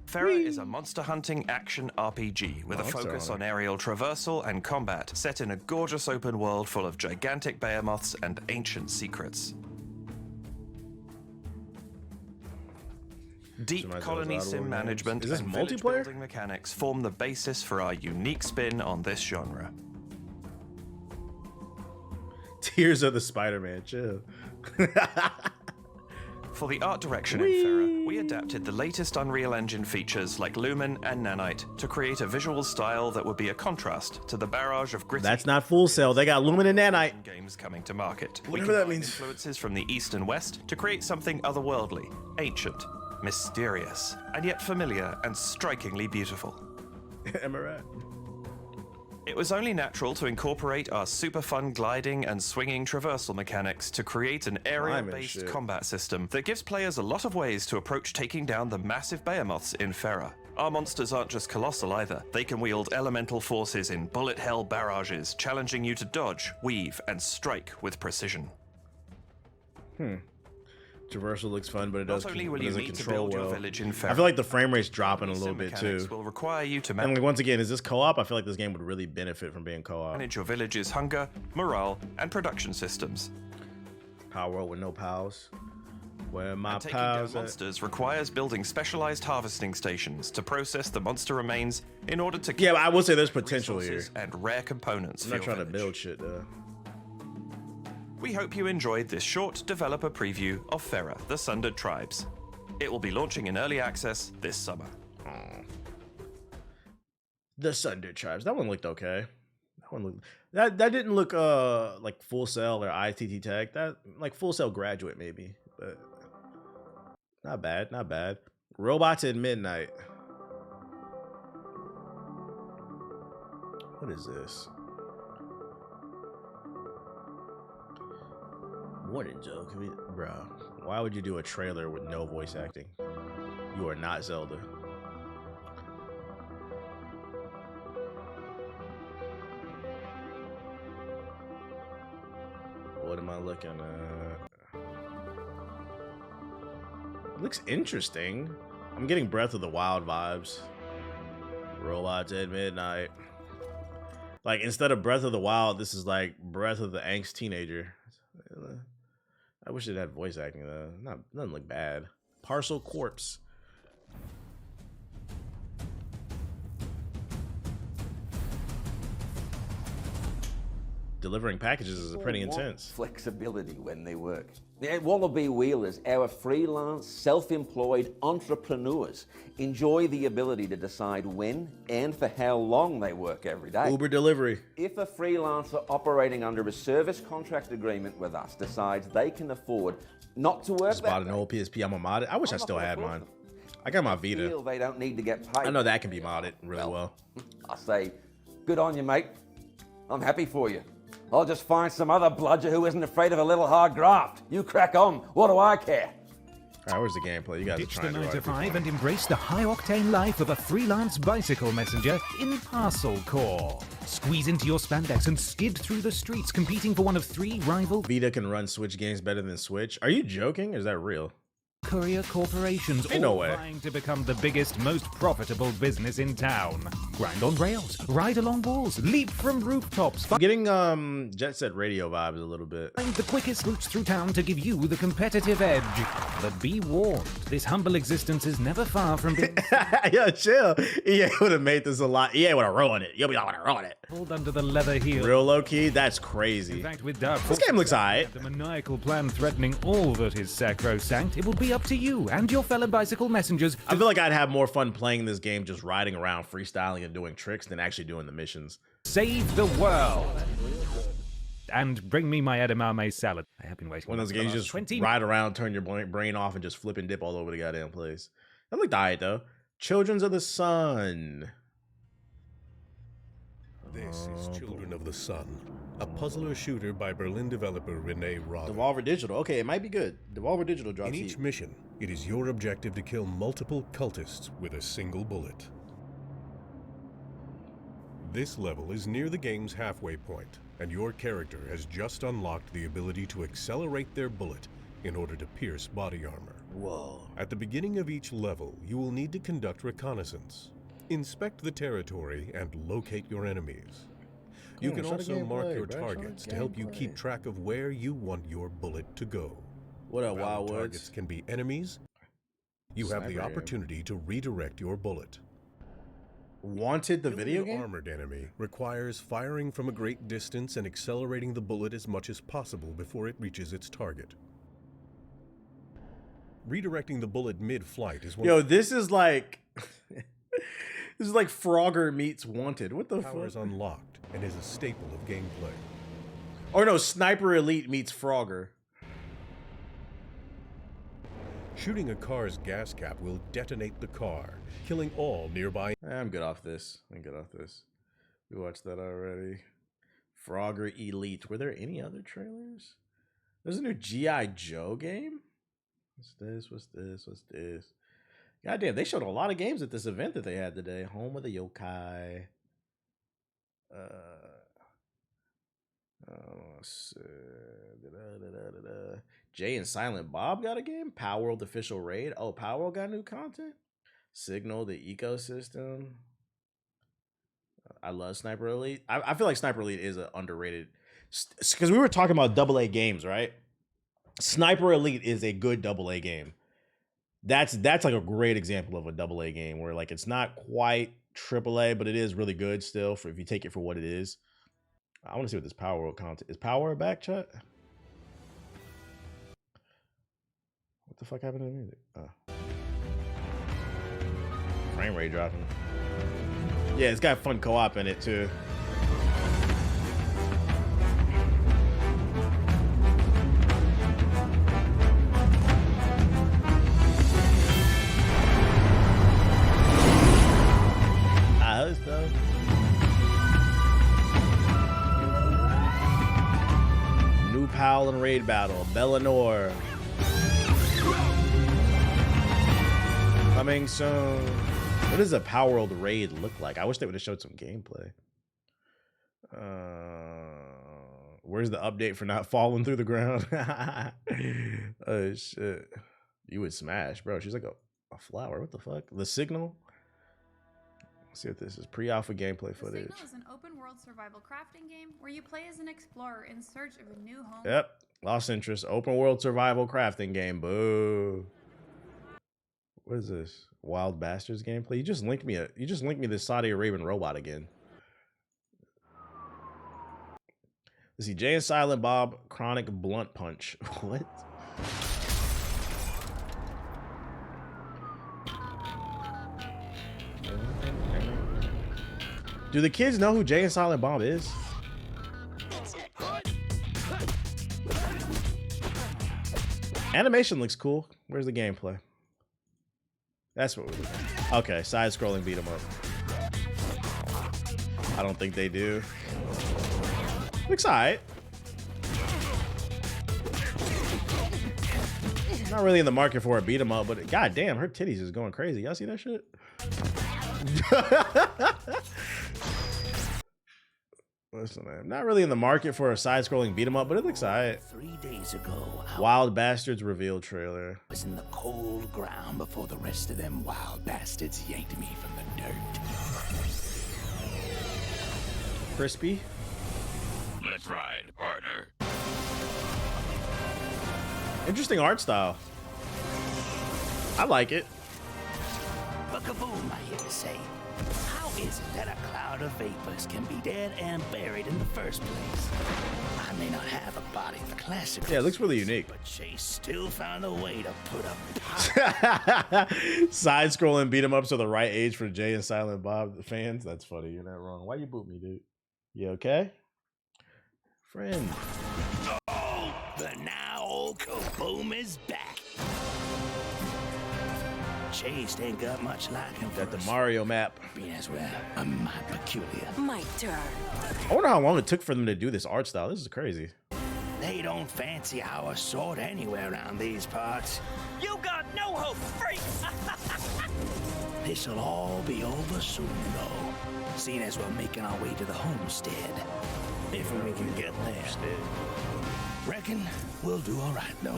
S15: Farah is a monster hunting action RPG with a focus on aerial traversal and combat, set in a gorgeous open world full of gigantic behemoths and ancient secrets. Deep colony sim management and village building mechanics form the basis for our unique spin on this genre.
S1: Tears of the Spider-Man, chill.
S15: For the art direction in Farah, we adapted the latest Unreal Engine features like Lumen and Nanite to create a visual style that would be a contrast to the barrage of gritty.
S1: That's not Full Sail. They got Lumen and Nanite
S15: games coming to market.
S1: Whatever that means.
S15: Influences from the East and West to create something otherworldly, ancient, mysterious, and yet familiar and strikingly beautiful.
S1: Am I right?
S15: It was only natural to incorporate our super fun gliding and swinging traversal mechanics to create an area-based combat system that gives players a lot of ways to approach taking down the massive behemoths in Farah. Our monsters aren't just colossal either. They can wield elemental forces in bullet hell barrages, challenging you to dodge, weave, and strike with precision.
S1: Traversal looks fun, but it doesn't control well.
S15: Village in
S1: I feel like the frame rate's dropping a little bit too.
S15: Will require you to
S1: and like, once again, is this co-op? I feel like this game would really benefit from being co-op.
S15: Manage your village's hunger, morale, and production systems.
S1: Palworld with no pals. Where my
S15: taking
S1: pals
S15: down monsters requires building specialized harvesting stations to process the monster remains in order to.
S1: Yeah, but I will say there's potential here.
S15: And rare components.
S1: I'm not trying to build shit though.
S15: We hope you enjoyed this short developer preview of Farah, the Sundered Tribes. It will be launching in early access this summer.
S1: The Sundered Tribes. That one looked okay. That didn't look like Full Sail or ITT Tech. That like Full Sail Graduate maybe, but not bad, not bad. Robots at Midnight. What is this? Morning, Joe. Can we, bro? Why would you do a trailer with no voice acting? You are not Zelda. What am I looking at? Looks interesting. I'm getting Breath of the Wild vibes. Robots at Midnight. Like instead of Breath of the Wild, this is like Breath of the Angst Teenager. I wish it had voice acting though. Doesn't look bad. Parcel Corp. delivering packages is pretty intense.
S12: Flexibility when they work. Wallaby Wheelers, our freelance, self-employed entrepreneurs, enjoy the ability to decide when and for how long they work every day.
S1: Uber delivery.
S12: If a freelancer operating under a service contract agreement with us decides they can afford not to work
S1: Just bought an old PSP. I'm a mod. I wish I still had mine. I got my Vita.
S12: Feel they don't need to get paid.
S1: I know that can be modded really well.
S12: I say, good on you, mate. I'm happy for you. I'll just find some other bludger who isn't afraid of a little hard graft. You crack on. What do I care?
S1: All right, where's the gameplay? You guys
S16: Ditch
S1: are
S16: the
S1: trying
S16: 9 to
S1: to
S16: 5 and embrace the high-octane life of a freelance bicycle messenger in Parcel Corp. Squeeze into your spandex and skid through the streets, competing for one of 3 rival
S1: Vita can run Switch games better than Switch. Are you joking? Is that real?
S16: courier corporations,
S1: Ain't no
S16: all
S1: way.
S16: vying to become the biggest, most profitable business in town. Grind on rails, ride along walls, leap from rooftops.
S1: I'm getting Jet Set Radio vibes a little bit.
S16: Find the quickest routes through town to give you the competitive edge. But be warned, this humble existence is never far from being...
S1: Yo, chill. EA would have made this a lot. EA would have ruined it. You'll be like, ruin it.
S16: Pulled under the leather heel.
S1: Real low key, that's crazy.
S16: In fact, with doubt,
S1: this game looks alright.
S16: The maniacal plan threatening all that is sacrosanct, it will be up to you and your fellow bicycle messengers.
S1: I feel like I'd have more fun playing this game just riding around, freestyling, and doing tricks than actually doing the missions.
S16: Save the world. And bring me my edamame salad. I have been waiting.
S1: One of those games you just ride around, turn your brain off, and just flip and dip all over the goddamn place. That looked alright though. Children of the Sun.
S13: This is Children of the Sun, a puzzler shooter by Berlin developer Rene Robotic.
S1: Devolver Digital. Okay, it might be good. Devolver Digital drops
S13: In each mission, it is your objective to kill multiple cultists with a single bullet. This level is near the game's halfway point, and your character has just unlocked the ability to accelerate their bullet in order to pierce body armor.
S1: Whoa.
S13: At the beginning of each level, you will need to conduct reconnaissance. Inspect the territory and locate your enemies. You can also mark your targets to help you keep track of where you want your bullet to go.
S1: What up,
S13: Valid
S1: Wildwoods?
S13: Targets can be enemies. You have the
S1: Sniper
S13: opportunity to redirect your bullet.
S1: Wanted the
S13: Killing
S1: video
S13: an
S1: game?
S13: armored enemy requires firing from a great distance and accelerating the bullet as much as possible before it reaches its target. Redirecting the bullet mid-flight is one.
S1: Yo, this is like this is like Frogger meets Wanted. What the fuck?
S13: Powers unlocked and is a staple of gameplay.
S1: Or no, Sniper Elite meets Frogger.
S13: Shooting a car's gas cap will detonate the car, killing all nearby.
S1: I'm good off this. We watched that already. Frogger Elite. Were there any other trailers? There's a new G.I. Joe game? What's this? Goddamn, they showed a lot of games at this event that they had today. Home of the Yokai. Jay and Silent Bob got a game. Palworld official raid. Oh, Palworld got new content. Signal the ecosystem. I love Sniper Elite. I feel like Sniper Elite is an underrated, because we were talking about AA games, right? Sniper Elite is a good AA game. That's like a great example of a AA game where like it's not quite AAA, but it is really good still for if you take it for what it is. I want to see what this Palworld content is. Palworld back, chat? What the fuck happened to the music? Oh. Frame rate dropping. Yeah, it's got fun co-op in it too. I hope so. New Pal and Raid Battle, Bellinor. Coming soon. What does a Palworld raid look like? I wish they would have showed some gameplay. Where's the update for not falling through the ground? Oh shit. You would smash, bro. She's like a flower. What the fuck? The Signal? Let's see what this is. Pre-alpha gameplay footage.
S17: The Signal is an open-world survival crafting game where you play as an explorer in search of a new home.
S1: Yep. Lost interest. Open world survival crafting game. Boo. What is this? Wild Bastards gameplay? You just linked me this Saudi Arabian robot again. Let's see, Jay and Silent Bob, Chronic Blunt Punch. What? Do the kids know who Jay and Silent Bob is? Animation looks cool. Where's the gameplay? That's what we're looking at. Okay, side-scrolling beat 'em up. I don't think they do. Looks alright. Not really in the market for a beat 'em up, but goddamn, her titties is going crazy. Y'all see that shit? What's the name? Not really in the market for a side-scrolling beat 'em up, but it looks alright.
S18: 3 days ago,
S1: Wild Bastards reveal trailer.
S18: I was in the cold ground before the rest of them wild bastards yanked me from the dirt.
S1: Crispy.
S18: Let's ride, partner.
S1: Interesting art style. I like it.
S18: Bugaboo, I hear to say. How is it that a cloud of vapors can be dead and buried in the first place? I may not have a body for classics.
S1: Yeah, it looks really unique.
S18: But Chase still found a way to put up
S1: Side-scrolling beat 'em ups are the right age for Jay and Silent Bob fans. That's funny. You're not wrong. Why you boot me, dude? You okay? Friend.
S18: Oh, but now old Kaboom is back. Chase ain't got much like him.
S1: Got the Mario map.
S18: Being as well, I'm my peculiar.
S7: My turn.
S1: I wonder how long it took for them to do this art style. This is crazy.
S18: They don't fancy our sort anywhere around these parts.
S7: You got no hope, freak!
S18: This'll all be over soon, though. Seeing as we're making our way to the homestead. If we can get there. Reckon we'll do all right, though.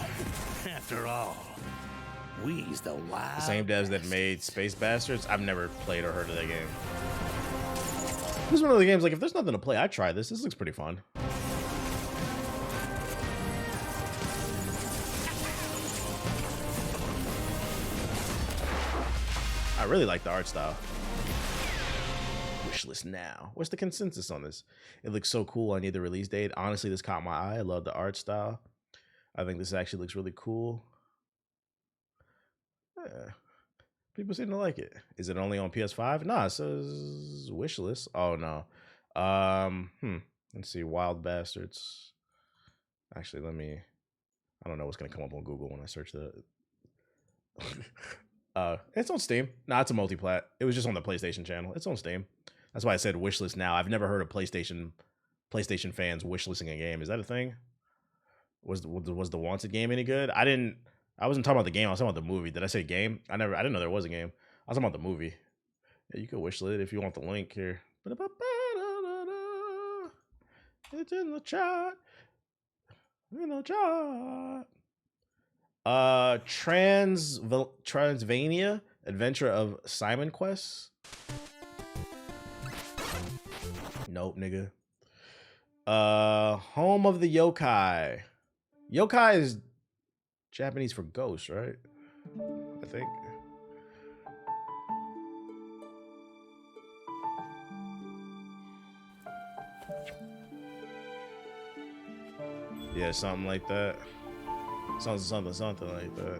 S18: After all, we's the wild.
S1: The same devs that made Space Bastards. I've never played or heard of that game. This is one of the games, like, if there's nothing to play, I'd try this. This looks pretty fun. I really like the art style. Wishlist now. What's the consensus on this? It looks so cool. I need the release date. Honestly, this caught my eye. I love the art style. I think this actually looks really cool. Yeah. People seem to like it. Is it only on PS5? No, it says wishlist. Oh no. Let's see. Wild Bastards. Actually, I don't know what's gonna come up on Google when I search that. It's on Steam. No, it's a multi-plat. It was just on the PlayStation channel. It's on Steam. That's why I said wishlist now. I've never heard of PlayStation fans wishlisting a game. Is that a thing? Was the Wanted game any good? I wasn't talking about the game. I was talking about the movie. Did I say game? I didn't know there was a game. I was talking about the movie. Yeah, you could wishlist it if you want the link here. It's in the chat. In the chat. Transvania Adventure of Simon Quest. Nope, nigga. Home of the Yokai. Yokai is Japanese for ghost, right? I think. Yeah, something like that. Something like that.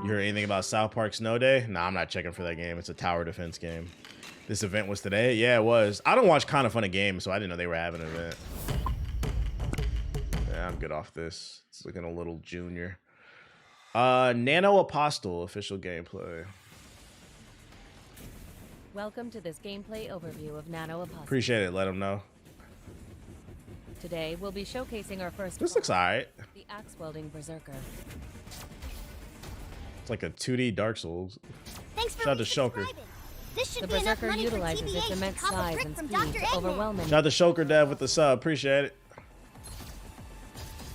S1: You heard anything about South Park Snow Day? Nah, I'm not checking for that game. It's a tower defense game. This event was today? Yeah, it was. I don't watch Kind of Funny Games, so I didn't know they were having an event. Yeah, I'm good off this. It's looking a little junior. Nano Apostle official gameplay.
S19: Welcome to this gameplay overview of Nano Apostle.
S1: Appreciate it. Let them know.
S19: Today, we'll be showcasing our first.
S1: This looks alright.
S19: The axe wielding berserker.
S1: It's like a 2D Dark Souls.
S5: Thanks for
S1: Shout out to Shulker.
S5: This should
S19: The
S5: be enough
S19: berserker
S5: money for
S19: utilizes its
S5: TBH
S19: immense
S5: to cop a
S19: size
S5: brick
S19: and
S5: from
S19: speed
S5: Dr.
S19: to overwhelm
S1: Shout out to Shulker Dev with the sub. Appreciate it.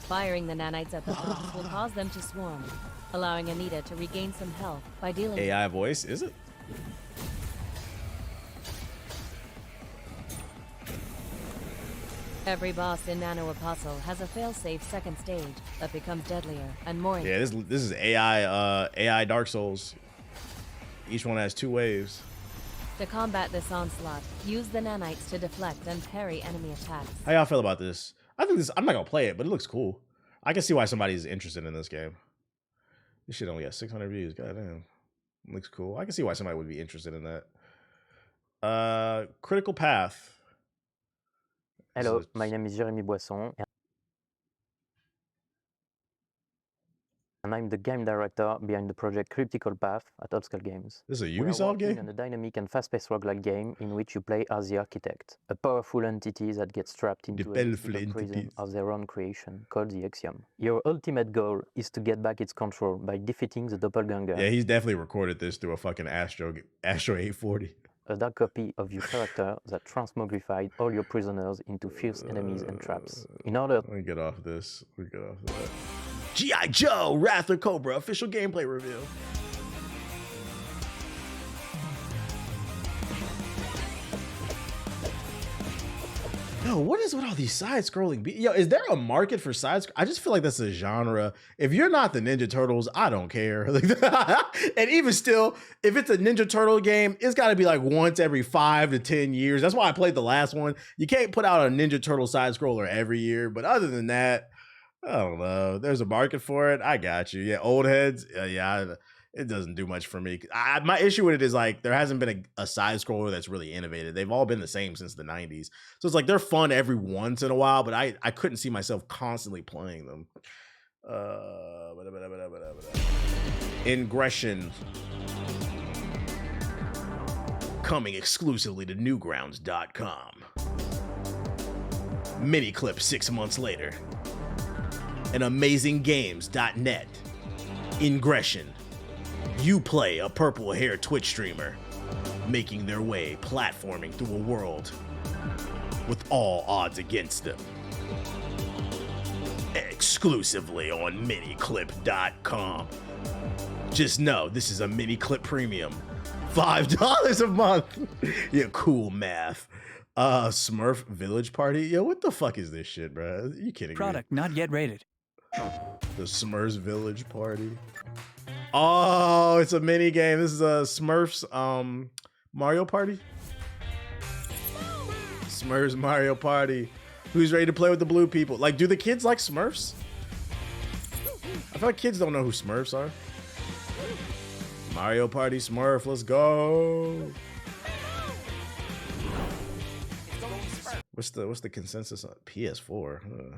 S19: Firing the nanites at the troops will cause them to swarm, allowing Anita to regain some health by dealing.
S1: AI voice, is it?
S19: Every boss in Nano Apostle has a fail-safe second stage that becomes deadlier and more.
S1: Yeah, this is AI Dark Souls. Each one has 2 waves.
S19: To combat this onslaught, use the nanites to deflect and parry enemy attacks.
S1: How y'all feel about this? I think this. I'm not gonna play it, but it looks cool. I can see why somebody's interested in this game. This shit only got 600 views. Goddamn, looks cool. I can see why somebody would be interested in that. Critical Path.
S20: Hello, my name is Jérémy Boisson, and I'm the game director behind the project Critical Path at Upscale Games.
S1: This is a
S20: We are
S1: Ubisoft
S20: working
S1: game?
S20: on a dynamic and fast-paced roguelike game in which you play as the architect, a powerful entity that gets trapped into a mystical prison of their own creation called the Exium. Your ultimate goal is to get back its control by defeating the doppelganger.
S1: Yeah, he's definitely recorded this through a fucking Astro 840.
S20: A dark copy of your character that transmogrified all your prisoners into fierce enemies and traps. In order...
S1: Let me get off this. Let me get off that. G.I. Joe, Wrath of Cobra, official gameplay reveal. Yo, what is with all these side-scrolling? Yo, is there a market for I just feel like that's a genre. If you're not the Ninja Turtles, I don't care. And even still, if it's a Ninja Turtle game, it's got to be like once every 5 to 10 years. That's why I played the last one. You can't put out a Ninja Turtle side-scroller every year. But other than that, I don't know. There's a market for it. I got you. Yeah, old heads. It doesn't do much for me. My issue with it is like there hasn't been a side scroller that's really innovative. They've all been the same since the 90s. So it's like they're fun every once in a while, but I couldn't see myself constantly playing them. Ingression. Coming exclusively to Newgrounds.com. Mini clip 6 months later. And AmazingGames.net. Ingression. You play a purple-haired Twitch streamer making their way platforming through a world with all odds against them. Exclusively on miniclip.com. Just know this is a Miniclip Premium. $5 a month. Yeah, cool math. Smurf Village Party. Yo, what the fuck is this shit, bro? Are you kidding
S6: Product not yet rated.
S1: The Smurfs Village Party. Oh, it's a mini game. This is a Smurfs Mario Party. Smurfs Mario Party. Who's ready to play with the blue people? Like, do the kids like Smurfs? I feel like kids don't know who Smurfs are. Mario Party Smurf, let's go. What's the consensus on PS4?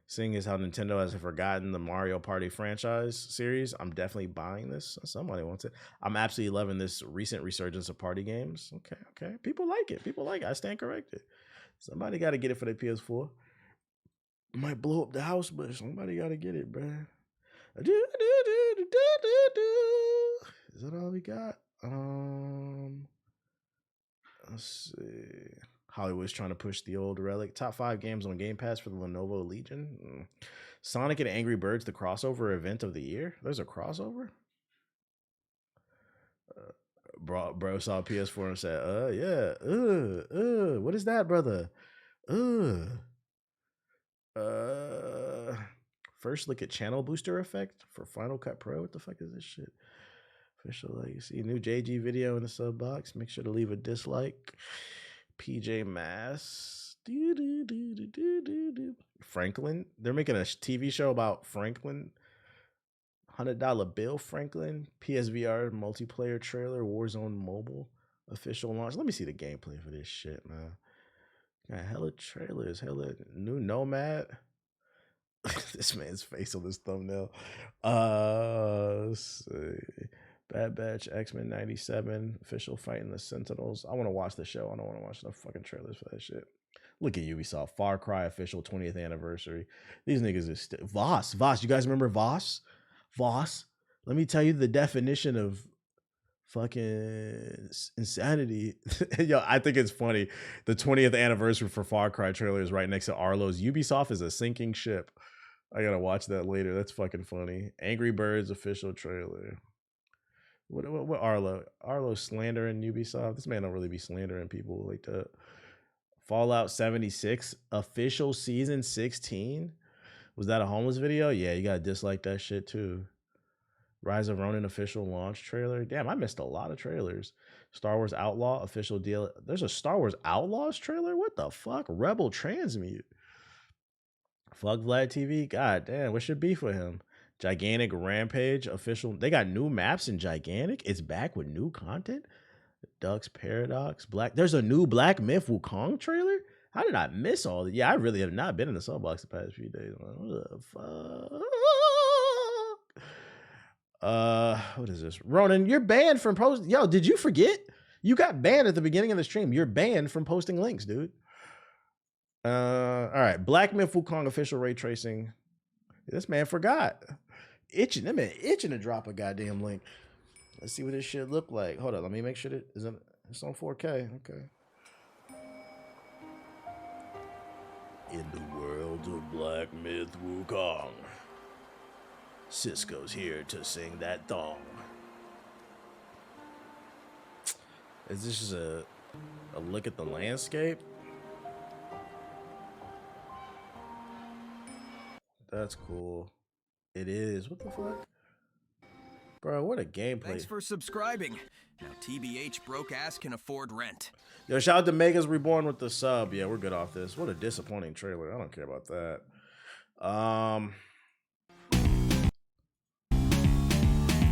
S1: Seeing as how Nintendo has forgotten the Mario Party franchise series, I'm definitely buying this. Somebody wants it. I'm absolutely loving this recent resurgence of party games. Okay. People like it. I stand corrected. Somebody got to get it for their PS4. Might blow up the house, but somebody got to get it, bruh. Is that all we got? Let's see. Hollywood's trying to push the old relic. Top 5 games on Game Pass for the Lenovo Legion. Sonic and Angry Birds, the crossover event of the year. There's a crossover? Bro saw PS4 and said, yeah. What is that, brother? First look at channel booster effect for Final Cut Pro. What the fuck is this shit? Official Legacy. New JG video in the sub box. Make sure to leave a dislike. PJ Masks. Franklin. They're making a TV show about Franklin. $100 bill Franklin. PSVR multiplayer trailer. Warzone mobile. Official launch. Let me see the gameplay for this shit, man. Got hella trailers. Hella new Nomad. This man's face on this thumbnail. Let's see. Bad Batch, X-Men 97, official fighting the Sentinels. I want to watch the show. I don't want to watch the fucking trailers for that shit. Look at Ubisoft. Far Cry official 20th anniversary. These niggas is Voss. You guys remember Voss? Let me tell you the definition of fucking insanity. Yo, I think it's funny. The 20th anniversary for Far Cry trailer is right next to Arlo's. Ubisoft is a sinking ship. I gotta watch that later. That's fucking funny. Angry Birds official trailer. What Arlo? Arlo slandering Ubisoft? This man don't really be slandering people like that. Fallout 76 official season 16. Was that a homeless video? Yeah, you gotta dislike that shit too. Rise of Ronin official launch trailer. Damn, I missed a lot of trailers. Star Wars Outlaw official deal. There's a Star Wars Outlaws trailer? What the fuck? Rebel Transmute. Fuck Vlad TV. God damn, what should be for him? Gigantic Rampage official. They got new maps in Gigantic. It's back with new content. Ducks Paradox. Black. There's a new Black Myth Wukong trailer. How did I miss all that? Yeah, I really have not been in the sub box the past few days. What the fuck? What is this? Ronan, you're banned from post. Yo, did you forget? You got banned at the beginning of the stream. You're banned from posting links, dude. All right. Black Myth Wukong official ray tracing. This man forgot. Itching. That man itching to drop a goddamn link. Let's see what this shit look like. Hold on. Let me make sure that it's on 4K. Okay. In the world of Black Myth Wukong, Cisco's here to sing that thong. Is this just a look at the landscape? That's cool. It is. What the fuck? Bro, what a gameplay.
S6: Thanks for subscribing. Now TBH broke ass can afford rent.
S1: Yo, shout out to Megas Reborn with the sub. Yeah, we're good off this. What a disappointing trailer. I don't care about that.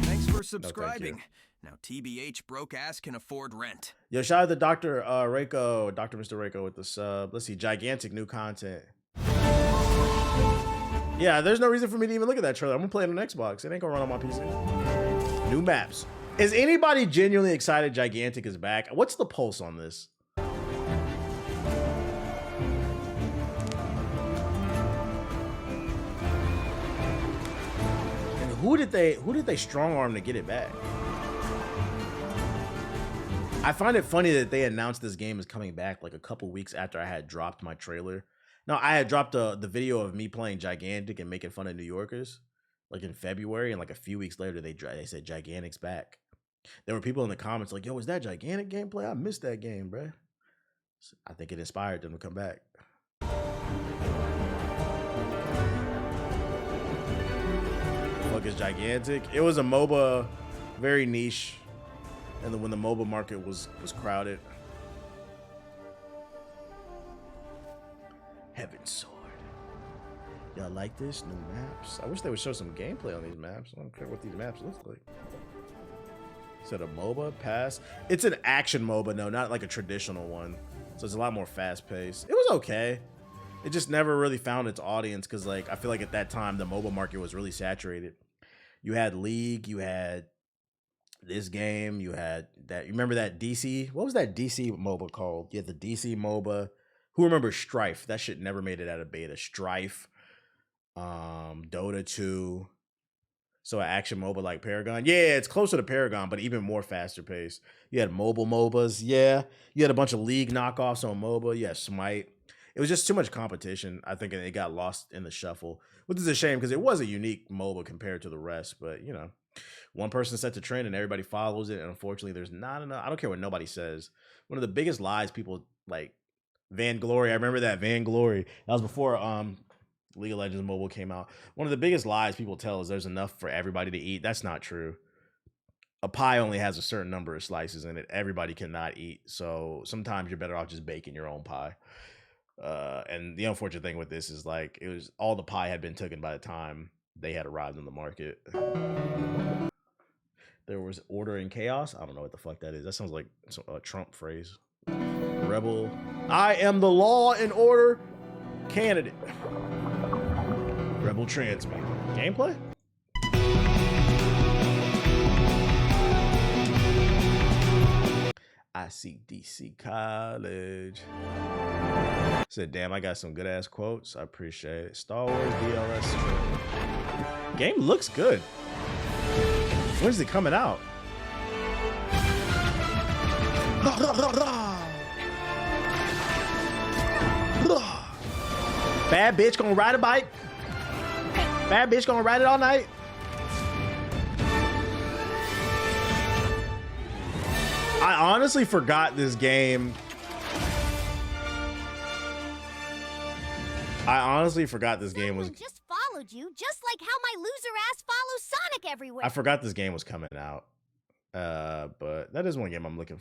S6: Thanks for subscribing. No, now TBH broke ass can afford rent.
S1: Yo, shout out to Dr. Reiko, Dr. Mr. Reiko with the sub. Let's see, gigantic new content. Yeah, there's no reason for me to even look at that trailer. I'm gonna play it on Xbox. It ain't gonna run on my PC. New maps. Is anybody genuinely excited Gigantic is back? What's the pulse on this? And who did they strong arm to get it back? I find it funny that they announced this game is coming back like a couple weeks after I had dropped my trailer. No, I had dropped the video of me playing Gigantic and making fun of New Yorkers, like in February, and like a few weeks later, they said Gigantic's back. There were people in the comments like, "Yo, is that Gigantic gameplay? I missed that game, bruh." So I think it inspired them to come back. Fuck is Gigantic? It was a MOBA, very niche, and then when the MOBA market was crowded. Heaven's Sword. Y'all like this? New maps. I wish they would show some gameplay on these maps. I don't care what these maps look like. Is it a MOBA? Pass? It's an action MOBA, no, not like a traditional one. So it's a lot more fast paced. It was okay. It just never really found its audience because like I feel like at that time the MOBA market was really saturated. You had League, you had this game, you had that. You remember that DC? What was that DC MOBA called? You had the DC MOBA. Who remembers Strife? That shit never made it out of beta. Strife, Dota 2. So an action MOBA like Paragon. Yeah, it's closer to Paragon, but even more faster paced. You had mobile MOBAs. Yeah. You had a bunch of League knockoffs on MOBA. You had Smite. It was just too much competition. I think it got lost in the shuffle, which is a shame because it was a unique MOBA compared to the rest. But, you know, one person set the trend and everybody follows it. And unfortunately, there's not enough. I don't care what nobody says. One of the biggest lies people like, Vanglory. I remember that Vanglory. That was before League of Legends Mobile came out. One of the biggest lies people tell is there's enough for everybody to eat. That's not true. A pie only has a certain number of slices in it. Everybody cannot eat. So sometimes you're better off just baking your own pie. And the unfortunate thing with this is like it was all the pie had been taken by the time they had arrived in the market. There was order and chaos. I don't know what the fuck that is. That sounds like a Trump phrase. Rebel. I am the law and order candidate. Rebel transmit. Gameplay? I see DC College. Said, damn, I got some good ass quotes. I appreciate it. Star Wars DLS. Game looks good. When is it coming out? Bad bitch gonna ride a bike. Bad bitch gonna ride it all night. I honestly forgot this game. Was
S5: just followed you, just like how my loser ass follows Sonic everywhere.
S1: I forgot this game was coming out. But that is one game I'm looking